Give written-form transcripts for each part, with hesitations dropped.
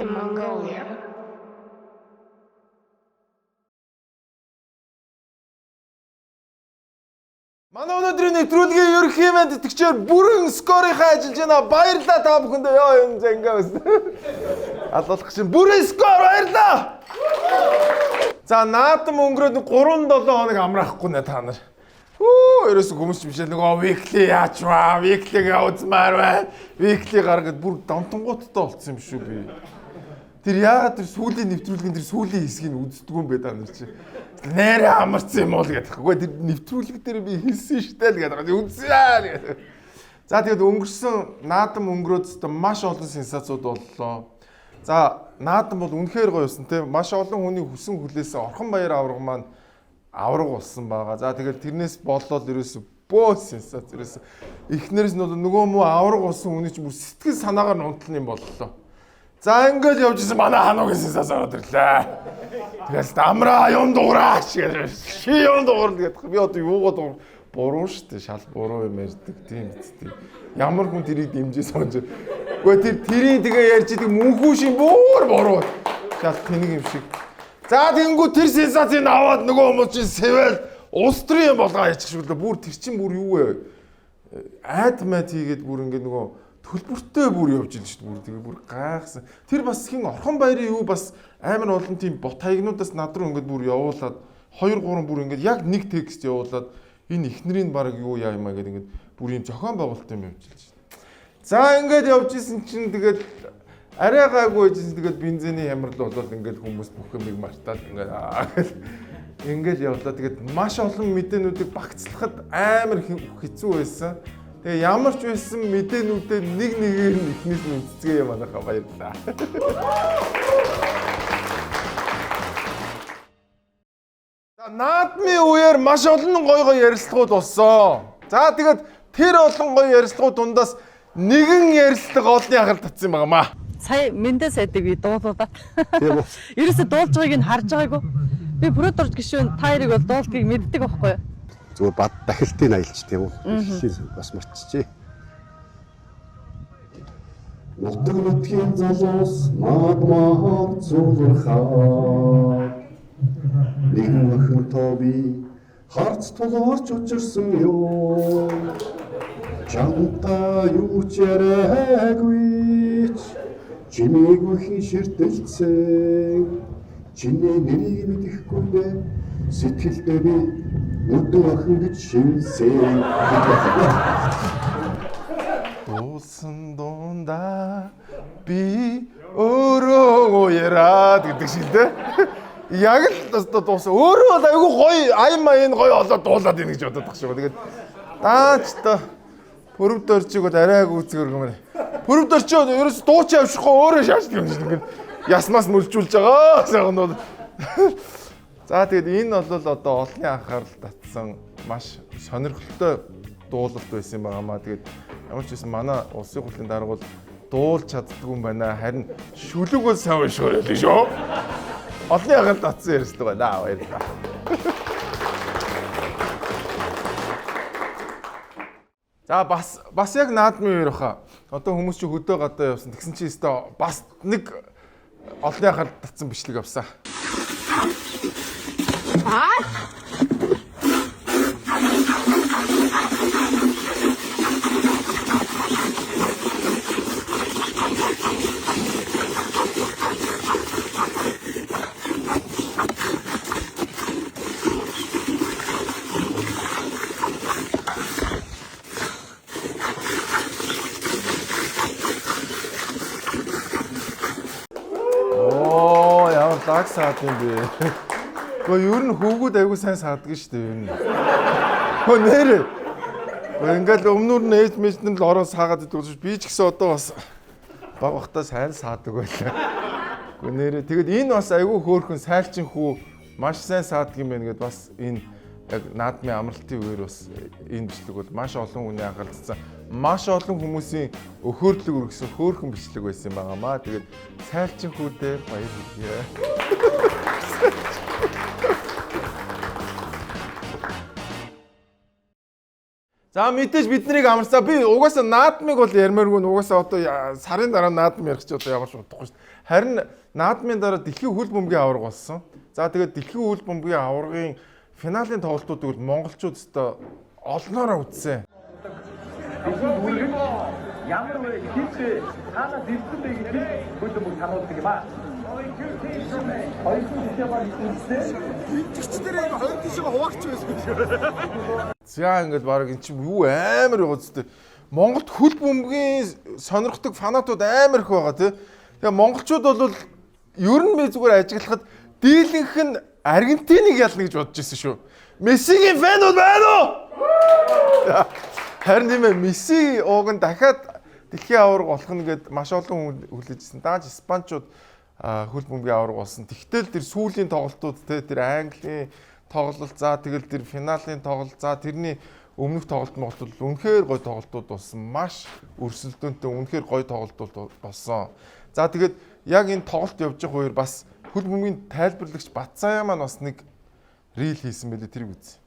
in Mongolia. Манай өнөөдрийн нэвтрүүлгийн ерөнхий ивент тэтгэгчээр бүрэн скорынхаа ажиллаж байна. Баярлалаа та бүхэндээ. Ёо юм за ингээ байна. Алуулах чинь бүрэн скор баярлалаа. За наадам өнгөрөөд 3-7 хоног амраахгүй нэ та нар. Ерөөсөө хүмүүс ч биш нөгөө weekly яачваа, weekly-гээ үзмаар байна. Weekly гаргаад бүр донтонгуудтай болцсон юм шүү би. Тэр яагаад тэр сүүлийн нэвтрүүлгийн тэр сүүлийн хэсгийг үздэг юм бэ та нар чи. Нэрээ амарсан юм уу гэдэг. Үгүй тэр нэвтрүүлэг дээр би хэлсэн штэ л гэдэг. Үзье гэдэг. За тэгээд өнгөрсөн наадам өнгөрөөд маш олон сенсацууд боллоо. За наадам бол үнэхээр гоё юусан те. Маш олон хүний хүсэн хүлээсэн Орхон Баяр авраг маань авраг болсон байгаа. За тэгээд тэрнээс болоод ерөөсө бөө сенсац ерөөсө эхнэрээс нь нөгөө муу авраг болсон хүний чинь бүр сэтгэл санаагаар нунтал юм боллоо. За ингээд явжсэн манай хануугийн сенсац ороод ирлээ. Тэгэл дамраа юм дуураач гэж ши юм дуурал гэдэг. Би одоо юугаад буруу шүү дээ. Шал буруу юм ярьдаг тийм үстэй. Ямар хүн тэрийг дэмжиж сонж. Гэхдээ тэрийг тэгээ ярьж идэг мөнхүү шин бүр буруу. Шал тэнийг юм шиг. За тэгэнгүү тэр сенсацийг аваад нөгөө хүмүүс чинь сэвэл улс төрийн болгоо ячихшгүй бүр тэр чинь бүр юу вэ? Айдмат хийгээд бүр ингээд нөгөө төлбөртэй бүр явж идэв шүү дээ. Бүр тэгээ бүр гайхсан. Тэр бас хин Орхон Баярын юу бас амар олон тийм бот хаягнуудаас над руу ингээд бүр явуулаад 2-3 бүр ингээд яг нэг текст явуулаад энэ ихнэрийн баг юу яа юмаа гэдэг ингээд бүр юм зохион байгуулалт юм явж илж шүү дээ. За ингээд явж исэн чинь тэгээд арай гайгүй байжсэн тэгээд бензиний хямрал болоод ингээд хүмүүс бүх юмыг мартаад ингээд явлаа. Тэгээд маш олон мэдээнүүдийг багцлахад амар хэцүү байсан. Тэгээ ямар ч байсан мэдээнүүдээ нэг нэгээр нь ихнээс нь үзцгээе манайхаа баярлалаа. За наадмын үеэр маш олон гоё ярилцлагууд болсон. За тэгээд тэр олон гоё ярилцлагууд дундаас нэгэн ярилцлага олонний анхаарал татсан юм байнамаа. Сая мэндэ сайдаг би дуулуулаад. Тийм үү. Ерөөсө дуулж байгааг нь харж байгаагүй. Би продюсер гişүүн та хоёрыг бол дуулдгийг мэддэг байхгүй юу? Зүгээр бад дахилтын аялч тийм үү? Бас марччихъя. Нутаг нутгийн залуус наадмаар зүрхаа. Нэгэн охин тоби харц тулгарч учирсан ёо. Чамтай юу ч яриаггүй. Чимээгүй хин ширтэлцэн. Чиний нэрийг мэдэхгүй бэ? Сэтгэлдээ би өдөр охин гэж шивсэн. Дуусан дундаа би өөрөө яраад гэдэг шиг дээ. Яг л одоо дуусан. Өөрөө л айгүй гоё аймаа энэ гоё олоод дуулаад ийн гэж бодоод тах шиг. Тэгээд даач та пөрөвд орчиг бол арай гүцгэр гэмээр. Пөрөвд орчоо ерөөс дууч явчихгүй өөрөө шаашдаг юм шиг ингээд яснаас мөлжүүлж байгаа. Сайхан бол. За тэгээд энэ бол одоо олонний анхаарал татсан маш сонирхолтой дуулалт байсан юм байнамаа. Тэгээд ямар ч байсан манай улсын хурлын дарга бол дуулж чаддгүй юм байна. Харин шүлэг бол сайн шоолоо шүү. Олонний анхаарал татсан ярьдаг байна. Баярлалаа. За бас яг наадмын үеэр баха. Одоо хүмүүс чи хөдөө гадаа явсан. Тэгсэн чи өстө бас нэг олонний анхаарал татсан бичлэг авсан. Lag саад юм бэ. Гэхдээ ер нь хүүгүүд аягүй сайн саадаг шүү дээ ер нь. Хөө нэрээ. Ингээл өмнөр нь ээж мэжнэр л ороо саагаад идэх гэж би ч гэсэн одоо бас баг бахтаа сайн саадаг байлаа. Гэхдээ нэрээ. Тэгэд энэ бас аягүй хөөрхөн сайлчин хүү маш сайн саадаг юм байна гэд бас энэ яг наадмын амралтын үеэр бас энэ бичлэг бол маш олон хүний анхаарал татсан. Маш олон хүмүүсийн өхөөрлөг өргөсөн хөөрхөн бичлэг байсан юм байнамаа. Тэгээд сайлчин хүүдээ баяр хүргэе. За мэдээж биднийг амарсаа би угаасаа наадмыг бол ярмааргүй угаасаа одоо сарын дараа наадам ярих чи одоо ямар ч удахгүй шүү дээ. Харин наадмын дараа дэлхийн хөл бөмбөгийн аварга болсон. За тэгээд дэлхийн хөл бөмбөгийн аваргын финалийн тоглолтуудыг бол монголчууд өстой олноороо үзсэн. Ямар вэ хит хаана дэрсэн бэ гэж хөл бөмбөг сануулдаг юм аа. За ингээд баг эн чинь юу амар байгаа зү. Монголд хөл бөмбөгийн сонирхдаг фанатууд амар их байгаа тий. Тэгээ монголчууд бол ер нь би зүгээр ажиглахад дийлэнх нь Аргентиныг ялна гэж бодож ирсэн шүү. Мессигийн фанууд байна уу? Харин тийм ээ Месси ууг нь дахиад дэлхийн аварга болох нь гээд маш олон хүн хүлээжсэн. Дааж Испанчууд хөл бөмбөгийн аварга болсон. Тэгтэл тэр сүүлийн тоглолтууд те тэр Английн тоглолт за тэгэл тэр финалийн тоглолт за тэрний өмнөх тоглолт нь бол үнэхээр гоё тоглолтууд болсон. Маш өрсөлдөөнтэй үнэхээр гоё тоглолтууд болсон. За тэгээд яг энэ тоглолт явж байгаа үеэр бас хөл бөмбөгийн тайлбарлагч Батцаяа маань бас нэг рил хийсэн байлээ тэрийг үз.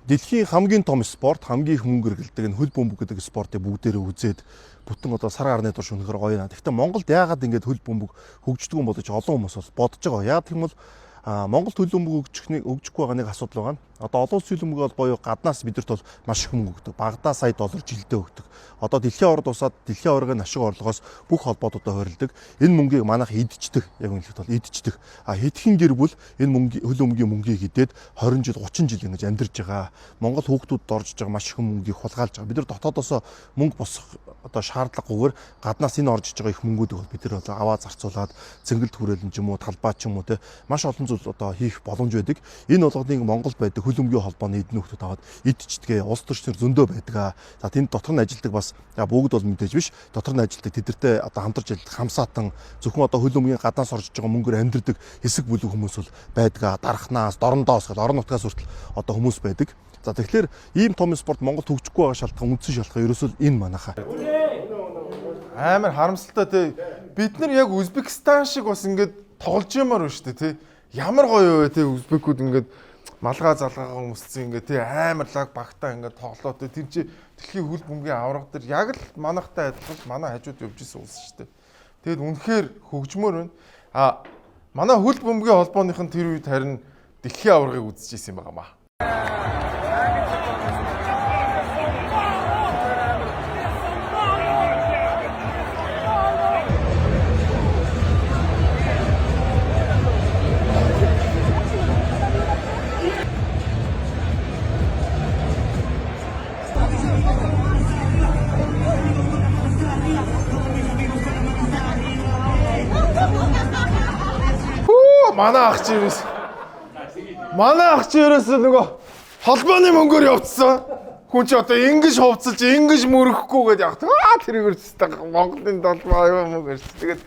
Дэлхийн хамгийн том спорт, хамгийн их мөнгө эргэлдэг энэ хөл бөмбөг гэдэг спортыг бүгдээрээ үзээд бүтэн одоо сар гарны турш үнэхээр гоё наа. Гэхдээ Монголд яагаад ингэж хөл бөмбөг хөгждөг юм бол гэж олон хүмүүс бас бодож байгаа. Яагаад гэвэл Монголд хөл бөмбөг хөгжихгүй байгаа нэг асуудал байгаа нь одоо олон улсын хөл бөмбөг бол боёо гаднаас бидэрт бол маш их мөнгө өгдөг. Багадаа сая доллар жилдээ өгдөг. Одоо дэлхийн орд усаад дэлхийн аваргын ашиг орлогоос бүх холбоотуудаа хорилдог. Энэ мөнгийг манайх идчихдэг. Яг үнэхээр бол идчихдэг. Хэдхэн гэр бүл энэ мөнгө хөл бөмбөгийн мөнгийг идээд 20 жил 30 жил ингэж амьдарч байгаа. Монгол хүүхдүүдэд орж байгаа маш их мөнгийг хулгайлж байгаа. Бид нар дотоодоос мөнгө босох одоо шаардлагагүйгээр гаднаас энэ орж иж байгаа их мөнгүүдийг бол бид нар аваа зарцуулаад цэнгэлд хүрээлэн ч юм уу талбай ч юм уу те маш олон зүйл одоо хийх боломж байдаг. Энэ болгоныг Монголд байдаг хөл бөмбөгийн холбооны эдэн нөхдөд аваад идчихдэг. Улс төрчнөр зөндөө байдаг. За тэнд дотор нь ажилладаг бас бүгд бол мэдээж биш. Дотор нь ажилладаг тэдэртэй одоо хамтарч ажилладаг хамсаатан зөвхөн одоо хөл бөмбөгийн гаднаас орж байгаа мөнгөөр амьдардаг хэсэг бүлэг хүмүүс бол байдаг. Дарахнаас, дорндоос гэл орон нутгаас хүртэл одоо хүмүүс байдаг. За тэгэхээр ийм том спорт Монголд хөгжихгүй байгаа шалтгаан үндсэн шалтгаан ерөөсөө энэ манайхаа. Амар харамсалтай тий. Бид нар яг Узбекистан шиг бас ингээд тоглож юмар байна шүү дээ тий. Ямар гоё вэ тий Узбекүүд ингээд малгай залгаагаа өмссөн ингээд тий амар лаг багтаа ингээд тоглоо тий. Тэр чи дэлхийн хөл бөмбөгийн аварга дээр яг л манайхтай адилхан манай хажууд явж исэн улс шүү дээ. Тэгэд үнэхээр хөгжмөр байна. Манай хөл бөмбөгийн холбооных нь тэр үед харин дэлхийн аваргыг үзчихсэн юм байгаамаа. Манай ах чи ерөөсөө нөгөө холбооны мөнгөөр явцсан. Хүн чи одоо ингэж хувцалж, ингэж мөрөхгүй гэдээ яг тэрийг өрсөстэй Монголын толгой аюу мөнгөөр. Тэгээд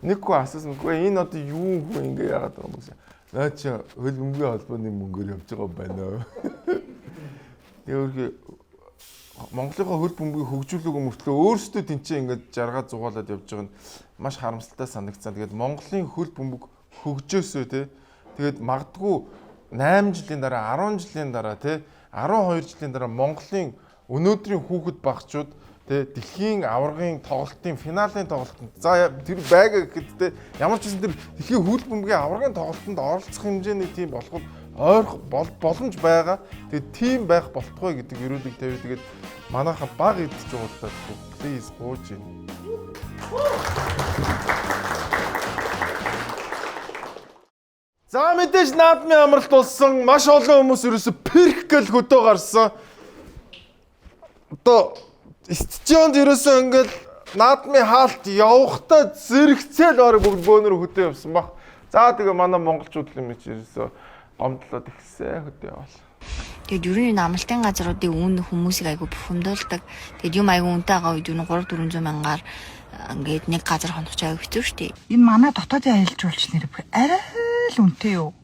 нэг хүн асуусан үгүй энэ одоо юу хөө ингэ яагаад байгаа юм бэ? Наа чи хөл бөмбөгийн холбооны мөнгөөр явж байгаа байна уу? Тэгээд Монголынхаа хөл бөмбөгийг хөгжүүлэх мөртлөө өөрсдөө тэнцээ ингэж жаргаад зугаалаад явж байгаа нь маш харамсалтай санагдсан. Тэгээд Монголын хөл бөмбөг хөгжөөсөө те тэгээд магадгүй 8 жилийн дараа 10 жилийн дараа те 12 жилийн дараа Монголын өнөөдрийн хүүхэд багчууд те дэлхийн аваргын тоглолтын финалийн тоглолтод за тэр байга гэдэгтэй ямар ч гэсэн тэр дэлхийн хөл бөмбөгийн аваргын тоглолтод оролцох хэмжээний тим болох боломж байгаа. Тэгээд тим байх болтугай гэдэг ерөөдийг тавь. Тэгээд манайхан баг идэж байгаа даа. Please бууж ийн. За мэдээж наадмын амралт болсон. Маш олон хүмүүс ерөөсө перх гэл хөдөө гарсан. Одоо стадионд ерөөсө ингээл наадмын хаалт явахдаа зэрэгцээл орог бүгд бөөнөр хөдөө явсан баг. За тэгээ манай монголчууд л юм чи ерөөсө гомдлоод ихсэн хөдөө явал. Тэгээд ерөнхий амралтын газруудыг үүн хүмүүсийг айгу бухимдуулдаг. Тэгээд юм айгу үнэтэй байгаа үед 300-400 мянгаар ингээд нэг газар хонох чаяг хэцүү шүү дээ. Энэ манай дотоодын аялал жуулч нэр арай л үнэтэй юу.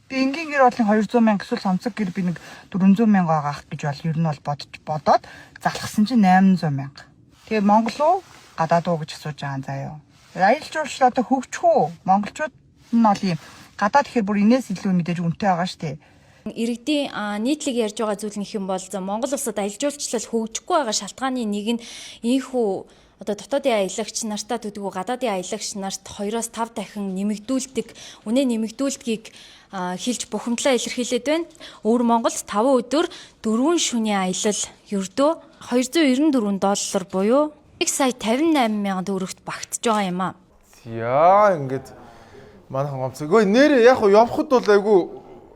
Би энгийн гэр болон 200 мянга эсвэл онцог гэр би нэг 400 мянга байгаах гэж бол ер нь бол бодоод залхсан чинь 800 мянга. Тэгээ Монгол уу гадаад уу гэж асууж байгаа заяа. Аялал жуулч одоо хөгжих үү? Монголчууд нь бол юм гадаад ихээр бүр инээс илүү мэдээж үнэтэй байгаа шүү дээ. Иргэдийн нийтлэг ярьж байгаа зүйл нөх юм бол Монгол улсад аялал жуулчлал хөгжихгүй байгаа шалтгааны нэг нь ийхүү одоо дотоодын аялагч нартаа төдгөө гадаадын аялагч нарт 2-5 дахин нэмэгдүүлдэг, үнэ нэмэгдүүлдгийг хэлж бухимдлаа илэрхийлээд байна. Өвөр Монголд 5 өдөр 4 шөнийн аялал ердөө $294 буюу 1,58,000 төгрөгт багтж байгаа юм аа. Яа ингээд манайхан гомцгоо нэр яг явхад бол айгу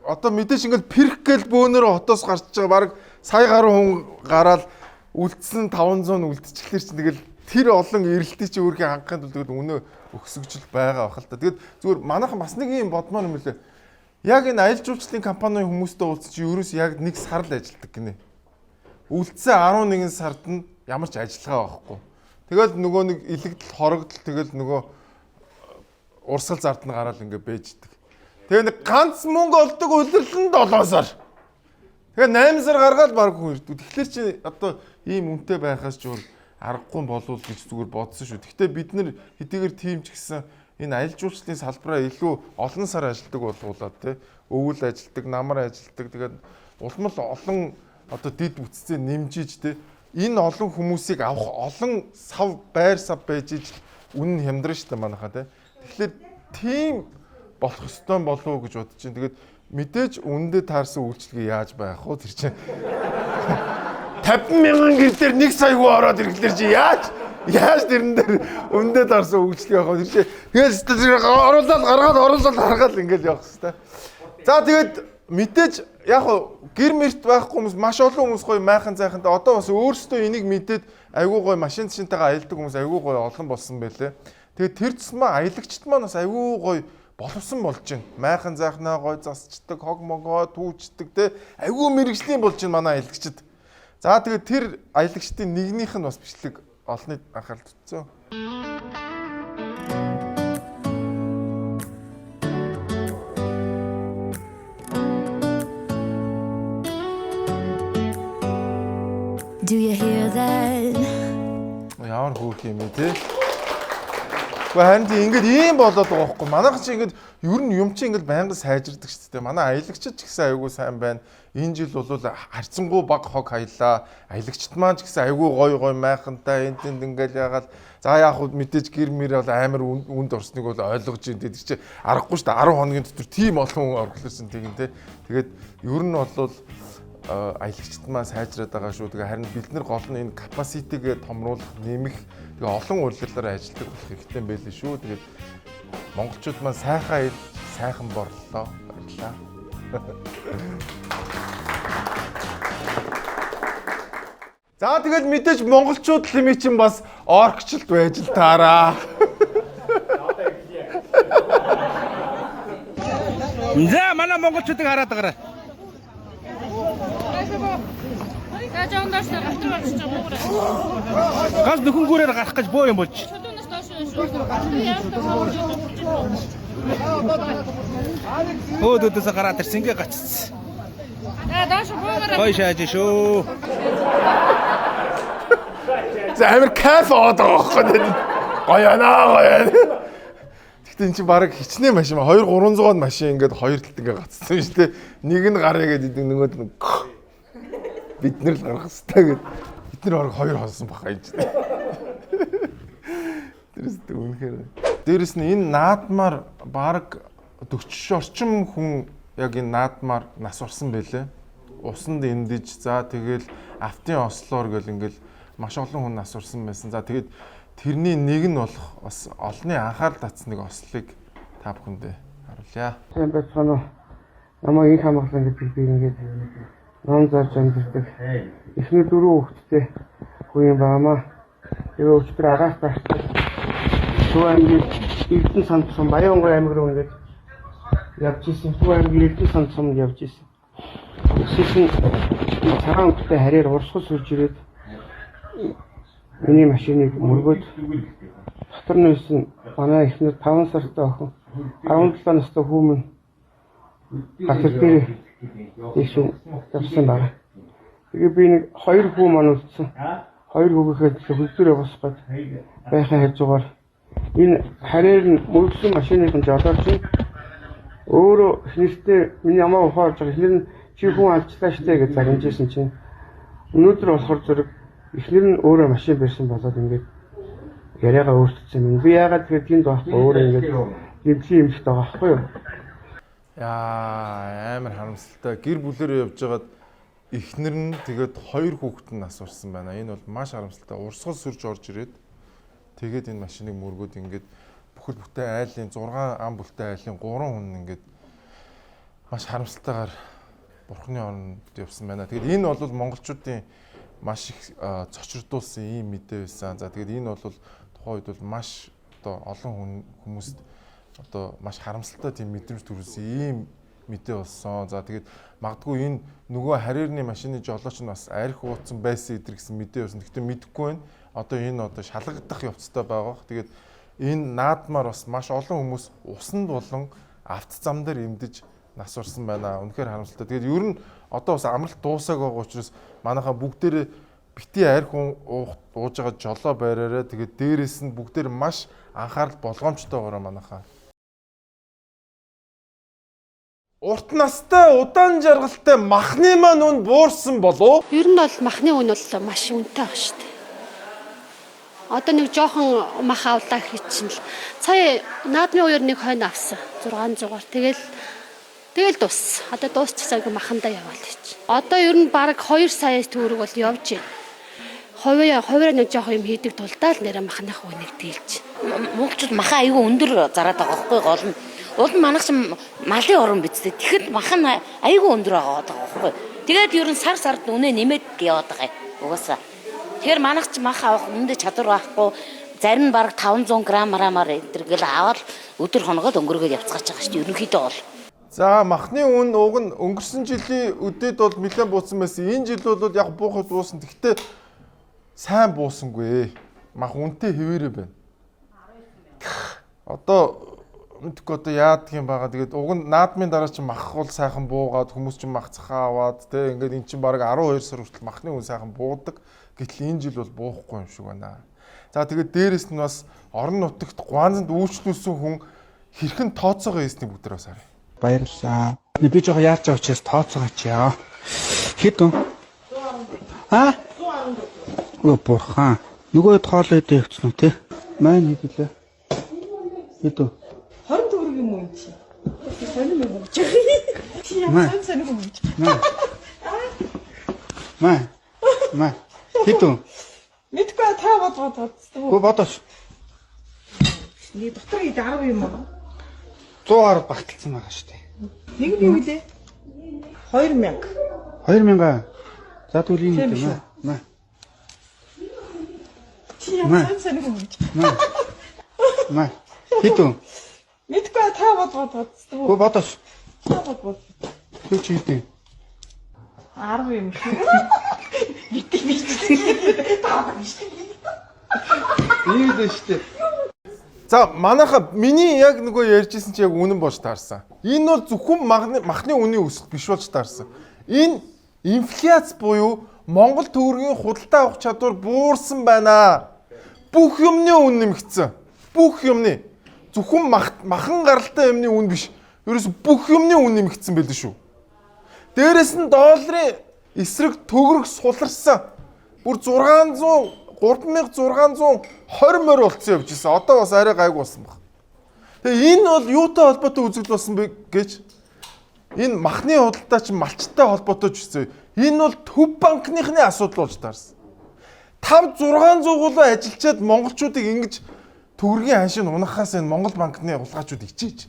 одоо мэдээж ингээд перх гэл бөөнөрө хотоос гарч байгаа баг сая гаруй хүн гараад үлдсэн 500 үлдчихлэр чинь тэгэл тэр олон эрэлтий чи өөрхийн хангахын тулд тэгэл өнөө өксөгжил байгаа бахал та. Тэгэд зүгээр манайхан бас нэг юм бодмоор юм лээ. Яг энэ аялал жуулчлалын компанийн хүмүүстэй уулзсан чи ерөөс яг нэг сар л ажилладаг гинэ. Үлдсэн 11 сард нь ямар ч ажиллагаа байхгүй. Тэгэл нөгөө нэг илэгдэл хорогдол тэгэл нөгөө урсгал зард нь гараад ингээ бэждэг. Тэгээ нэг ганц мөнгө олдог үйлрэл нь 7 сар. Тэгээ 8 сар гаргаад баг хүн ирдэг. Тэгэхээр чи одоо ийм үнэтэй байхаас ч аргагүй болов гэж зүгээр бодсон шүү. Гэхдээ бид нар хэдийгээр тийм ч гэсэн энэ аялал жуулчлалын салбараа илүү олон сар ажилладаг болгуулаад тий өвөл ажилладаг, намар ажилладаг. Тэгээд улмал олон одоо дид бүтцээ нэмжиж тий энэ олон хүмүүсийг авах олон сав байр сав байж үнэн хямдран штэ манайхаа тий. Тэгэхээр тийм болох ёстой болов уу гэж бодож чинь. Тэгээд мэдээж үнэндээ таарсан үйлчлэгээ яаж байх вэ тэр чинь 50,000 гэр дээр 1 сая хүү ороод ирэхлээр чи яаж тэрэн дээр үнэндээ таарсан үйлчлэгээ байх вэ тэр чинь. Тэгээд оруулаад гаргаад ингээл явах хэвээр. За тэгээд мэдээж яг гэр мэрт байхгүй хүмүүс маш олон хүмүүс гоё майхан зайхантай одоо бас өөрсдөө энийг мэдээд айгүй гоё машин цэнтэйгээ аялдаг хүмүүс айгүй гоё олон болсон байлээ. Тэгээд тэр тусмаа аялагчд маань бас айгүй гоё боловсон болж байна. Майхан зайхнаа гоё засчдаг, хог могоо түүчдэг те айгүй мэрэгжлийн болж байна манай аялагчд. За тэгээд тэр аялагчдын нэгнийх нь бас бичлэг олныг анхаарал татсан. Do you hear that? Ямар хөөх юм бэ те? Харин ингээд ийм болоод байгаа байхгүй. Манайх чи ингээд ер нь юм чи ингээд байнга сайжирдаг шүү дээ. Манай аялагчид ч гэсэн айгүй сайн байна. Энэ жил бол харьцангуй бага хог хаялаа. Аялагчид маань ч гэсэн айгүй гой майхантай энд ингээд яагаад за яг хөө мэдээж гэр мэр бол амар үнд орсныг бол ойлгож байна. Тэр чи аргагүй шүү дээ. 10 хоногийн дотор тийм олон хүн орлуулсан тийм те. Тэгээд ер нь бол аялагчид маань сайжраад байгаа шүү. Тэгээ харин бид нар гол нь энэ капаситигээ томруулах, нэмэх тэгээ олон урьдчилалаар ажилладаг болох хэрэгтэй юм байлээ шүү. Тэгээд монголчууд маань сайхан ил, сайхан борлоо. Баярлалаа. За тэгээд мэдээж монголчууд лимит чинь бас оркчлт байж л таараа. За манай монголчуудыг хараад байгаарай. Газ нөхөнгүүрээр гарах гэж боо юм болж. Өөдөөс гараад ирсэн ингээ гаццсан. Хой шааж шүү. За амир кайф аваад байгаа байхгүй. Гоё анаа. Тэгтээ эн чинь баг хичнээн машин 200-300-аад машин ингээд хоёр талд ингээд гацсан шүү дээ. Нэг нь гараа гэдэг нөгөөд нь бид нар л гарах хэрэгтэй гэд бид нар орог хоёр хонсон баха юм чинь. Тэрс үнэхээр. Дээрэс нь энэ наадмаар баг 40 орчим хүн яг энэ наадмаар нас орсон байлээ. Усанд эндэж за тэгэл автын ослоор гэл ингээл маш олон хүн нас орсон байсан. За тэгээд тэрний нэг нь болох бас олонний анхаарал татсан нэг ослыг та бүхэндээ харуулъя. Тийм байна. Намайг их хамгаалсан гэж би ингээд ном зарж амьдэрдэг. Эхний 4 хүүхэдтэй хүн юм баамаа. Тэгээ өчтөр агаас гарсан. Сүү аймгийн Эрдэнэ санд сум Баянгой аймаг руу ингээд явж исэн. Сүү аймгийн Эрдэнэ санд сумд явж исэн. Эсвэл цагаан өтөй харьяар урсгал сүрж ирээд миний машиныг мөргөөд дотор нь байсан манай эхнэр 5 сартай охин 17 настай хүүмэн гатар дээр ийшээ явсан байна. Тэгээ би нэг 2 хүү маань үлдсэн. 2 хүүгийнхээ хөлдөрөө босгоод байхаа хайж байгаа. Энэ харьяар нь мөргсөн машиныхын жолооч Өөрөө эхнэртэй миний ямаа ухаалж байгаа эхнэр нь чи хүн алчлаа штэ гэж загнажсэн чинь өнөөдөр болохоор зэрэг эхнэр нь өөрөө машин барьсан болоод ингээд яриагаа өөрчилсөн юм. Би яагаад тэгэхээр тэнд байхгүй өөрөө ингээд гэмтлийн юмштай байгаа байхгүй юу? Яа, амар харамсалтай. Гэр бүлээрээ явж байгаад эхнэр нь тэгээд 2 хүүхэд нь нас барсан байна. Энэ бол маш харамсалтай. Урсгал сүрж орж ирээд тэгээд энэ машиныг мөргөөд ингээд бүхэл бүтэн айлын 6 ам бүлтэй айлын 3 хүн ингээд маш харамсалтайгаар бурхны оронд явсан байна. Тэгээд энэ бол монголчуудын маш их цочрдуулсан ийм мэдээ байсан. За тэгээд энэ бол тухайн үед бол маш одоо олон хүмүүст одоо маш харамсалтай тийм мэдрэмж төрүүлсэн ийм мэдээ болсон. За тэгээд магадгүй энэ нөгөө харьяарны машины жолооч нь бас арх ууцсан байсан эдэр гэсэн мэдээ байсан. Гэхдээ мэдэхгүй байна. Одоо энэ одоо шалгагдах явцтай байгаа. Тэгээд энэ наадмаар бас маш олон хүмүүс усанд болон авто зам дээр эмдэж нас орсон байна. Үнэхээр харамсалтай. Тэгээд ер нь одоо бас амралт дуусааг байгаа учраас манайхаа бүгдээрээ бити арх ууж байгаа жолоо байраараа тэгээд дээрээс нь бүгдээр маш анхаарал болгоомжтойгоор манайхаа урт настай удаан жаргалтай махны маань үн буурсан болов? Ер нь бол махны үн бол маш үнэтэй байна шүү дээ. Одоо нэг жоохон мах авлаа хийчихсэн л сая наадмын үеэр нэг хойно авсан 600-аар тэгэл дууссан. Одоо дуусчихсаг махандаа яваал гэж. Одоо ер нь баг 2 сая төгрөг бол явж байна. Хуваараа нэг жоох юм хийдэг тулдаа л нэрэ махных үнийг дийлж. Монголчууд маха аюу өндөр зараад байгаа байхгүй гол нь. Уул нь манайх чинь малын орон биз дээ. Тэгэхэд маха нь аюу өндөр байгаа байхгүй. Тэгээд ер нь сард үнэ нэмээд яваад байгаа юм. Угаасаа. Тэгэхээр манайх чинь маха авах үндэ чадвар байхгүй. Зарим нь баг 500 граммаар энтергээл аваад өдөр хоногод өнгөргөөд явцгаач байгаа шүү дээ. Ерөнхийдөө бол. За махны үн уг нь өнгөрсөн жилийн үдээд бол нэлээд буусан байсан. Энэ жил бол яг буухад буусан. Гэхдээ сайн буусангүй. Мах үнэтэй хэвээрээ байна. Одоо мэдгүй одоо яадаг юм байгаа. Тэгээд уг нь наадмын дараа чинь мах бол сайхан буугаад хүмүүс чинь мах цахаа аваад те ингээд эн чинь баг 12 сар хүртэл махны үн сайхан буудаг. Гэтэл энэ жил бол буухгүй юм шиг байна. За тэгээд дээрэс нь бас орон нутагт гуанзанд үйлчлүүлсэн хүн хэрхэн тооцоогоо хийсний бүгдээр бас харъя. Баярлалаа. Би жоо яарч байгаа учраас тооцоогооч яа. Хэд вэ? Өө бурхан. Нөгөө тоолоо идэх хэвчнэ те. Маань хэвлээ. Хэд вэ? 20 төгрөг юм уу энэ чи? Сонир юм уу? Чи яа сонир юм уу? Маа. Хэд вэ? Мэдгүй та бодож. Гү бодож. Нэг дотор ид 10 юм уу? 100-аар багталсан байгаа шүү дээ. Нэг нь юу вэ? 2000. 2000. За тэгвэл энэ юм аа. Чи яа сонир юм уу? Маа. Хэд вэ? Мэдгүй та бодож. Гү бодож. Та бод. Юу ч хийдэ. 10 юм шүү. Бити. Таа биш. Ийм дээ шүү дээ. За манайха миний яг нөгөө ярьжсэн чи яг үнэн болж таарсан. Энэ бол зөвхөн махны үнийн өсөлт биш болж таарсан. Энэ инфляц буюу Монгол төгрөгийн худалдаа авах чадвар буурсан байна. Бүх юмны үн нэмэгдсэн. Бүх юмны. Зөвхөн махан гаралтай юмны үн биш. Ерөөс бүх юмны үн нэмэгдсэн байлээ шүү. Дээрээс нь долларын эсрэг төгрөг суларсан. Бүр 3620 морь болцсон явж ирсэн. Одоо бас арай гайгүй болсон баг. Тэгээ энэ бол юутай холбоотой үзэгдэл болсон бэ гэж энэ махны худалдаа чинь малчтай холбоотой ч үсэ. Энэ бол төв банкныхны асуудал болж таарсан. 500-600 гулуу ажилчаад монголчуудыг ингэж төгрөгийн ханшийг унахаас энэ Монгол банкны улгаачууд ичээж.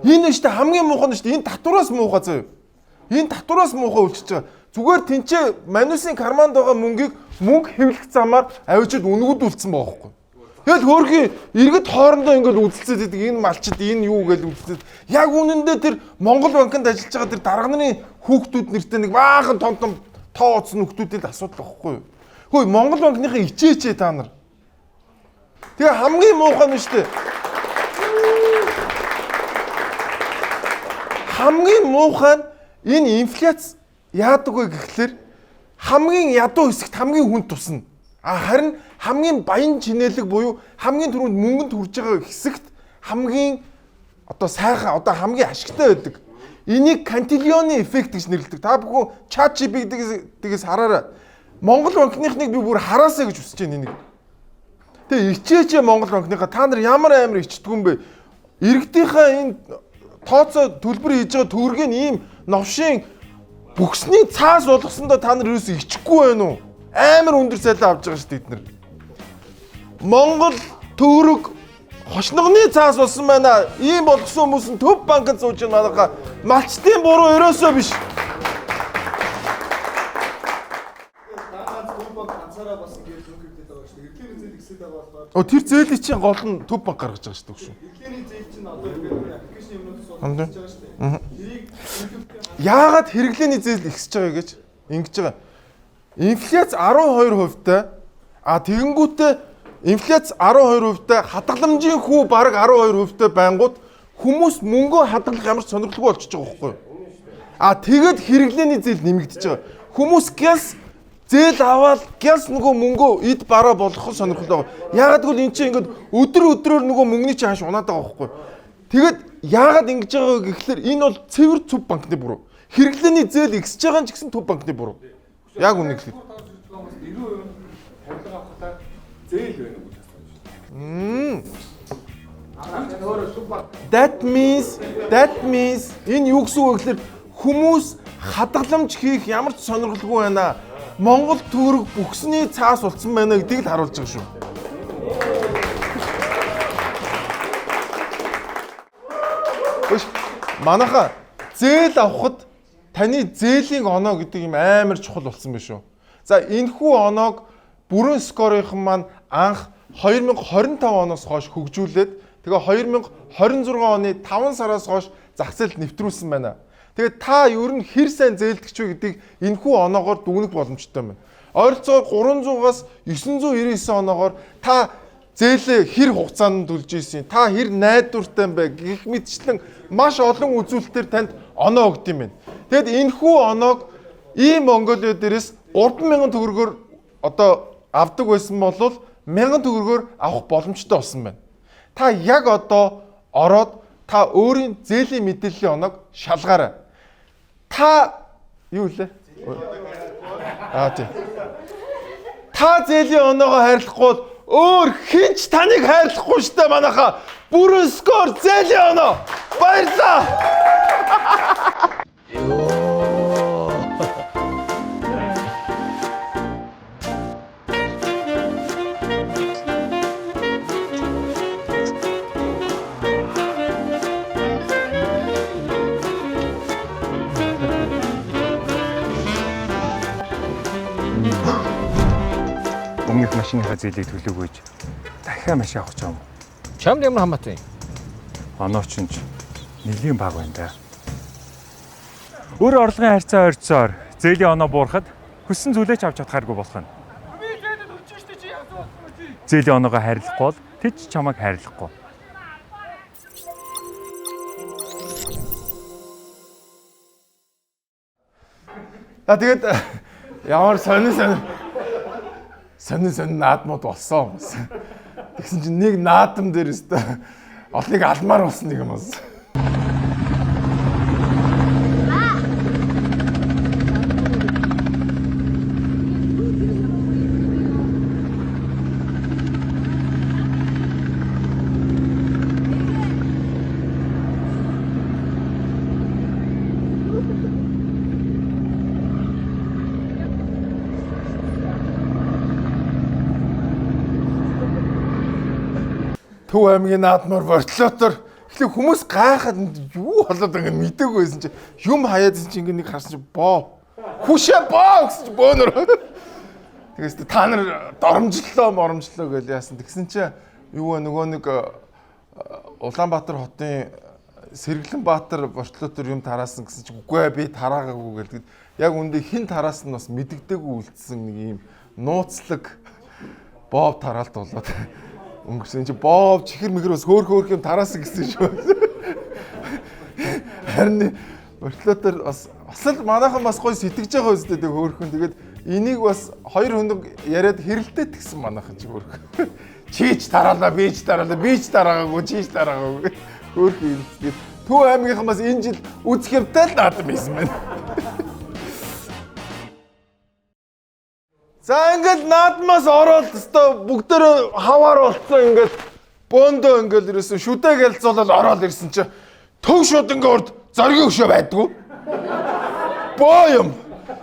Энэ нь шүү дээ хамгийн муухай нь шүү дээ. Энэ татвараас муухай заяа. Энэ татвараас муухай үлчиж байгаа. Зүгээр тэнцээ манусын карманд байгаа мөнгө хэвлэх замаар авчид үнгүүдүүлсэн байгаа байхгүй. Тэгэл хөөрхий иргэд хоорондоо ингээд үзэлцээд идэг энэ малчид энэ юу гэж үзэлцээд яг үнэндээ тэр Монгол банкнд ажиллаж байгаа тэр дарга нарын хүүхдүүд нэртэй нэг баахан том тоо утсан хүүхдүүдэд асуудал байхгүй юу. Хөөе Монгол банкныхаа ичээчээ та нар. Тэгээ хамгийн муухай нь шүү дээ. Хамгийн муухай нь энэ инфляц яадаг вэ гэхлээр хамгийн ядуу хэсэгт хамгийн хүнд тусна. Харин хамгийн баян чинэлэг буюу хамгийн түрүүнд мөнгөнд хүрж байгаа хэсэгт хамгийн одоо сайхан одоо хамгийн ашигтай байдаг. Энийг кантильоны эффект гэж нэрлэдэг. Та бүхэн ChatGPT-гээс хараарай. Монгол банкныхныг би бүр хараасаа гэж хүсэж байна энийг. Тэгээ ичээч Монгол банкныхаа та нар ямар амар ичдэг юм бэ? Иргэдийнхээ энэ тооцоо төлбөр хийж байгаа төгрөгийг ийм новшийн бүхсний цаас болгосондоо та нар юус ичихгүй байна уу? Амар өндөр цалин авч байгаа шүү дээ эдгээр. Монгол төгрөг хошногны цаас болсон байна. Ийм болгосон хүмүүс нь төв банкнд сууж байгаа манайха малчтын буруу өрөөсөө биш. Тэр зээлийн чинь гол нь төв банк гаргаж байгаа шүү дээ. Эрхлээний зээл чинь одоо аппликейшн юмнуудаас болж байгаа шүү дээ. Яагаад хэрэглээний зээл ихсэж байгаа гэж ингэж байгаа. Инфляц 12%-тай тэгэнгүүтээ инфляц 12%-тай хадгаламжийн хүү бараг 12%-тай байнгут хүмүүс мөнгөө хадгалах ямар ч сонирхолгүй болчихж байгаа байхгүй юу? Тэгээд хэрэглээний зээл нэмэгдэж байгаа. Хүмүүс гялс зээл аваад гялс нөгөө мөнгөө эд бараа болгох сонирхолтой байгаа. Яагаад гэвэл эн чинь ингээд өдрөөр нөгөө мөнгөний чинь хаш унаад байгаа байхгүй юу? Тэгэд яагаад ингэж байгаа гэхэлэр энэ бол цэвэр төв банкны буруу. Хэрэглээний зээл ихсэж байгаа ч гэсэн төв банкны буруу. Яг үнэ хэлэхэд. 90% тавилга авахтаа зээл байна уу гэж асууж байна. That means энэ юу гэсэн үг гэхээр хүмүүс хадгаламж хийх ямар ч сонирхолгүй байна. Монгол төгрөг бүхсний цаас болсон байна гэдгийг л харуулж байгаа шүү. Манайха зээл авахд таны зээлийн оноо гэдэг юм амар чухал болсон байх шүү. За энэхүү оноог бүрэн скорынхан маань анх 2025 оноос хойш хөгжүүлээд тэгээ 2026 оны 5 сараас хойш зах зээлд нэвтрүүлсэн байна. Тэгээд та ер нь хэр сайн зээлдэгч вэ гэдгийг энэхүү оноогоор дүгнэх боломжтой байна. Ойролцоогоор 300-аас 999 оноогоор та зээлээ хэр хугацаанд төлж ийсэн, та хэр найдвартай юм бэ гэх мэтчлэн маш олон үзүүлэлтээр танд оноо өгд юм байна. Тэгэд энэхүү оноог ийм Монголио дээрээс 3000 төгрөгөөр одоо авдаг байсан бол 1000 төгрөгөөр авах боломжтой болсон байна. Та яг одоо ороод та өөрийн зээлийн мэдээллийн оноог шалгаарай. Та юу лээ? Тийм. Та зээлийн оноогоо хайрлахгүй бол өөр хинч таныг хайрлахгүй штэ манайха. Бүрэн скор зээлийн оноо. Баярлалаа. Өмнөх машиныхаа зээлийг төлөөгөөж дахиад машин авах гэж байгаа юм. Чамд ямар хамаатай? Оноо ч нэлийн баг байна да. Өөр орлогын харьцаа ойрцоор зээлийн оноо буурахад хүссэн зүйлээ ч авч чадхааргүй болох нь. Зээлийн оноогоо хайрлахгүй бол тэд ч чамайг хайрлахгүй. Тэгээд ямар сонин наадмууд болсон. Тэгсэн чинь нэг наадам дээр өстө олныг алмаар болсон нэг юм байна. Төв аймгийн наадмаар бортлоотор эхлээ хүмүүс гайхаад юу болоод байгаа юм мэдээгүй байсан чи юм хаяад чинь ингэ нэг харсан чи боо. Хүшээ боо гэсэн чи бөөнөр. Тэгээс та нар доромжлоо гэж яасан. Тэгсэн чи юу нөгөө нэг Улаанбаатар хотын Сэргэлэнбаатар бортлоотор юм тараасан гэсэн чи үгүй би тараагаагүй гэлдэг. Яг үндэ хин тараас нь бас мэддэгдээгүй үлдсэн нэг юм нууцлаг боо тараалт болоод өнгөрсөн чи боо чихэр мэгэр бас хөөх юм тараасан гэсэн шүү. Харин бортлоотор бас л манайхан бас гоё сэтгэж байгаа үстэй тэг хөөхөн. Тэгээд энийг бас хоёр хөндөг яриад хэрэлдээд гисэн манайхан чи хөөх. Чийч тараалаа, би ч тараагаагүй, чийч тараагаагүй. Хөөрхөн ирэлцгээд Төв аймгийнхан бас энэ жил үзэх юмтай л наадам байсан байна. За ингээд наадмаас ороод өстой бүгдээр хаваар болцсон ингээд бөөндөө ингээд ирсэн шүдэ гэлцуулаад ороод ирсэн чи төв шууд ингээд урд зоргийн хөшөө байдгүй. Боо юм.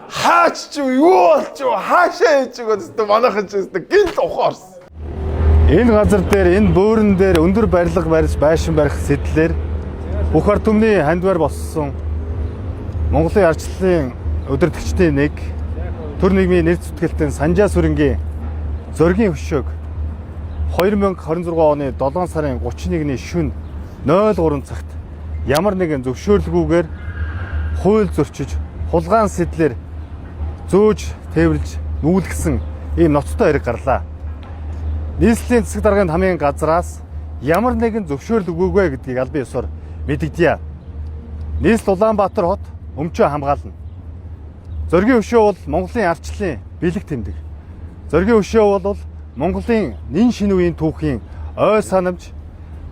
Хаач ч юу болж хаашаа хийж байгаа өстой манайхан ч өстой гинт ухаарсан. Энэ газар дээр энэ бөөрөн дээр өндөр барилга барьж байшин барих сэтлэр бүх ард түмний хандвар болсон Монголын ардчлалын удирдагчдын нэг төр нийгмийн нэр зүтгэлтэн Санжаа Сүрэнгийн зоргийн хөшөөг 2026 оны 7 сарын 31-ний шөнө 03 цагт ямар нэгэн зөвшөөрлгүйгээр хууль зөрчиж хулгайн сэтлэр зөөж тээвэрлж нүүлгсэн ийм ноцтой хэрэг гарлаа. Нийслэлийн засаг даргын хамгийн газраас ямар нэгэн зөвшөөрлөггүйгээ гэдгийг албан ёсоор мэдэгдэе. Нийслэл Улаанбаатар хот өмчөө хамгаална. Зоргийн хөшөө бол Монголын ардчлалын бэлэг тэмдэг. Зоргийн хөшөө бол Монголын нэн шинэ үеийн түүхийн ой санамж,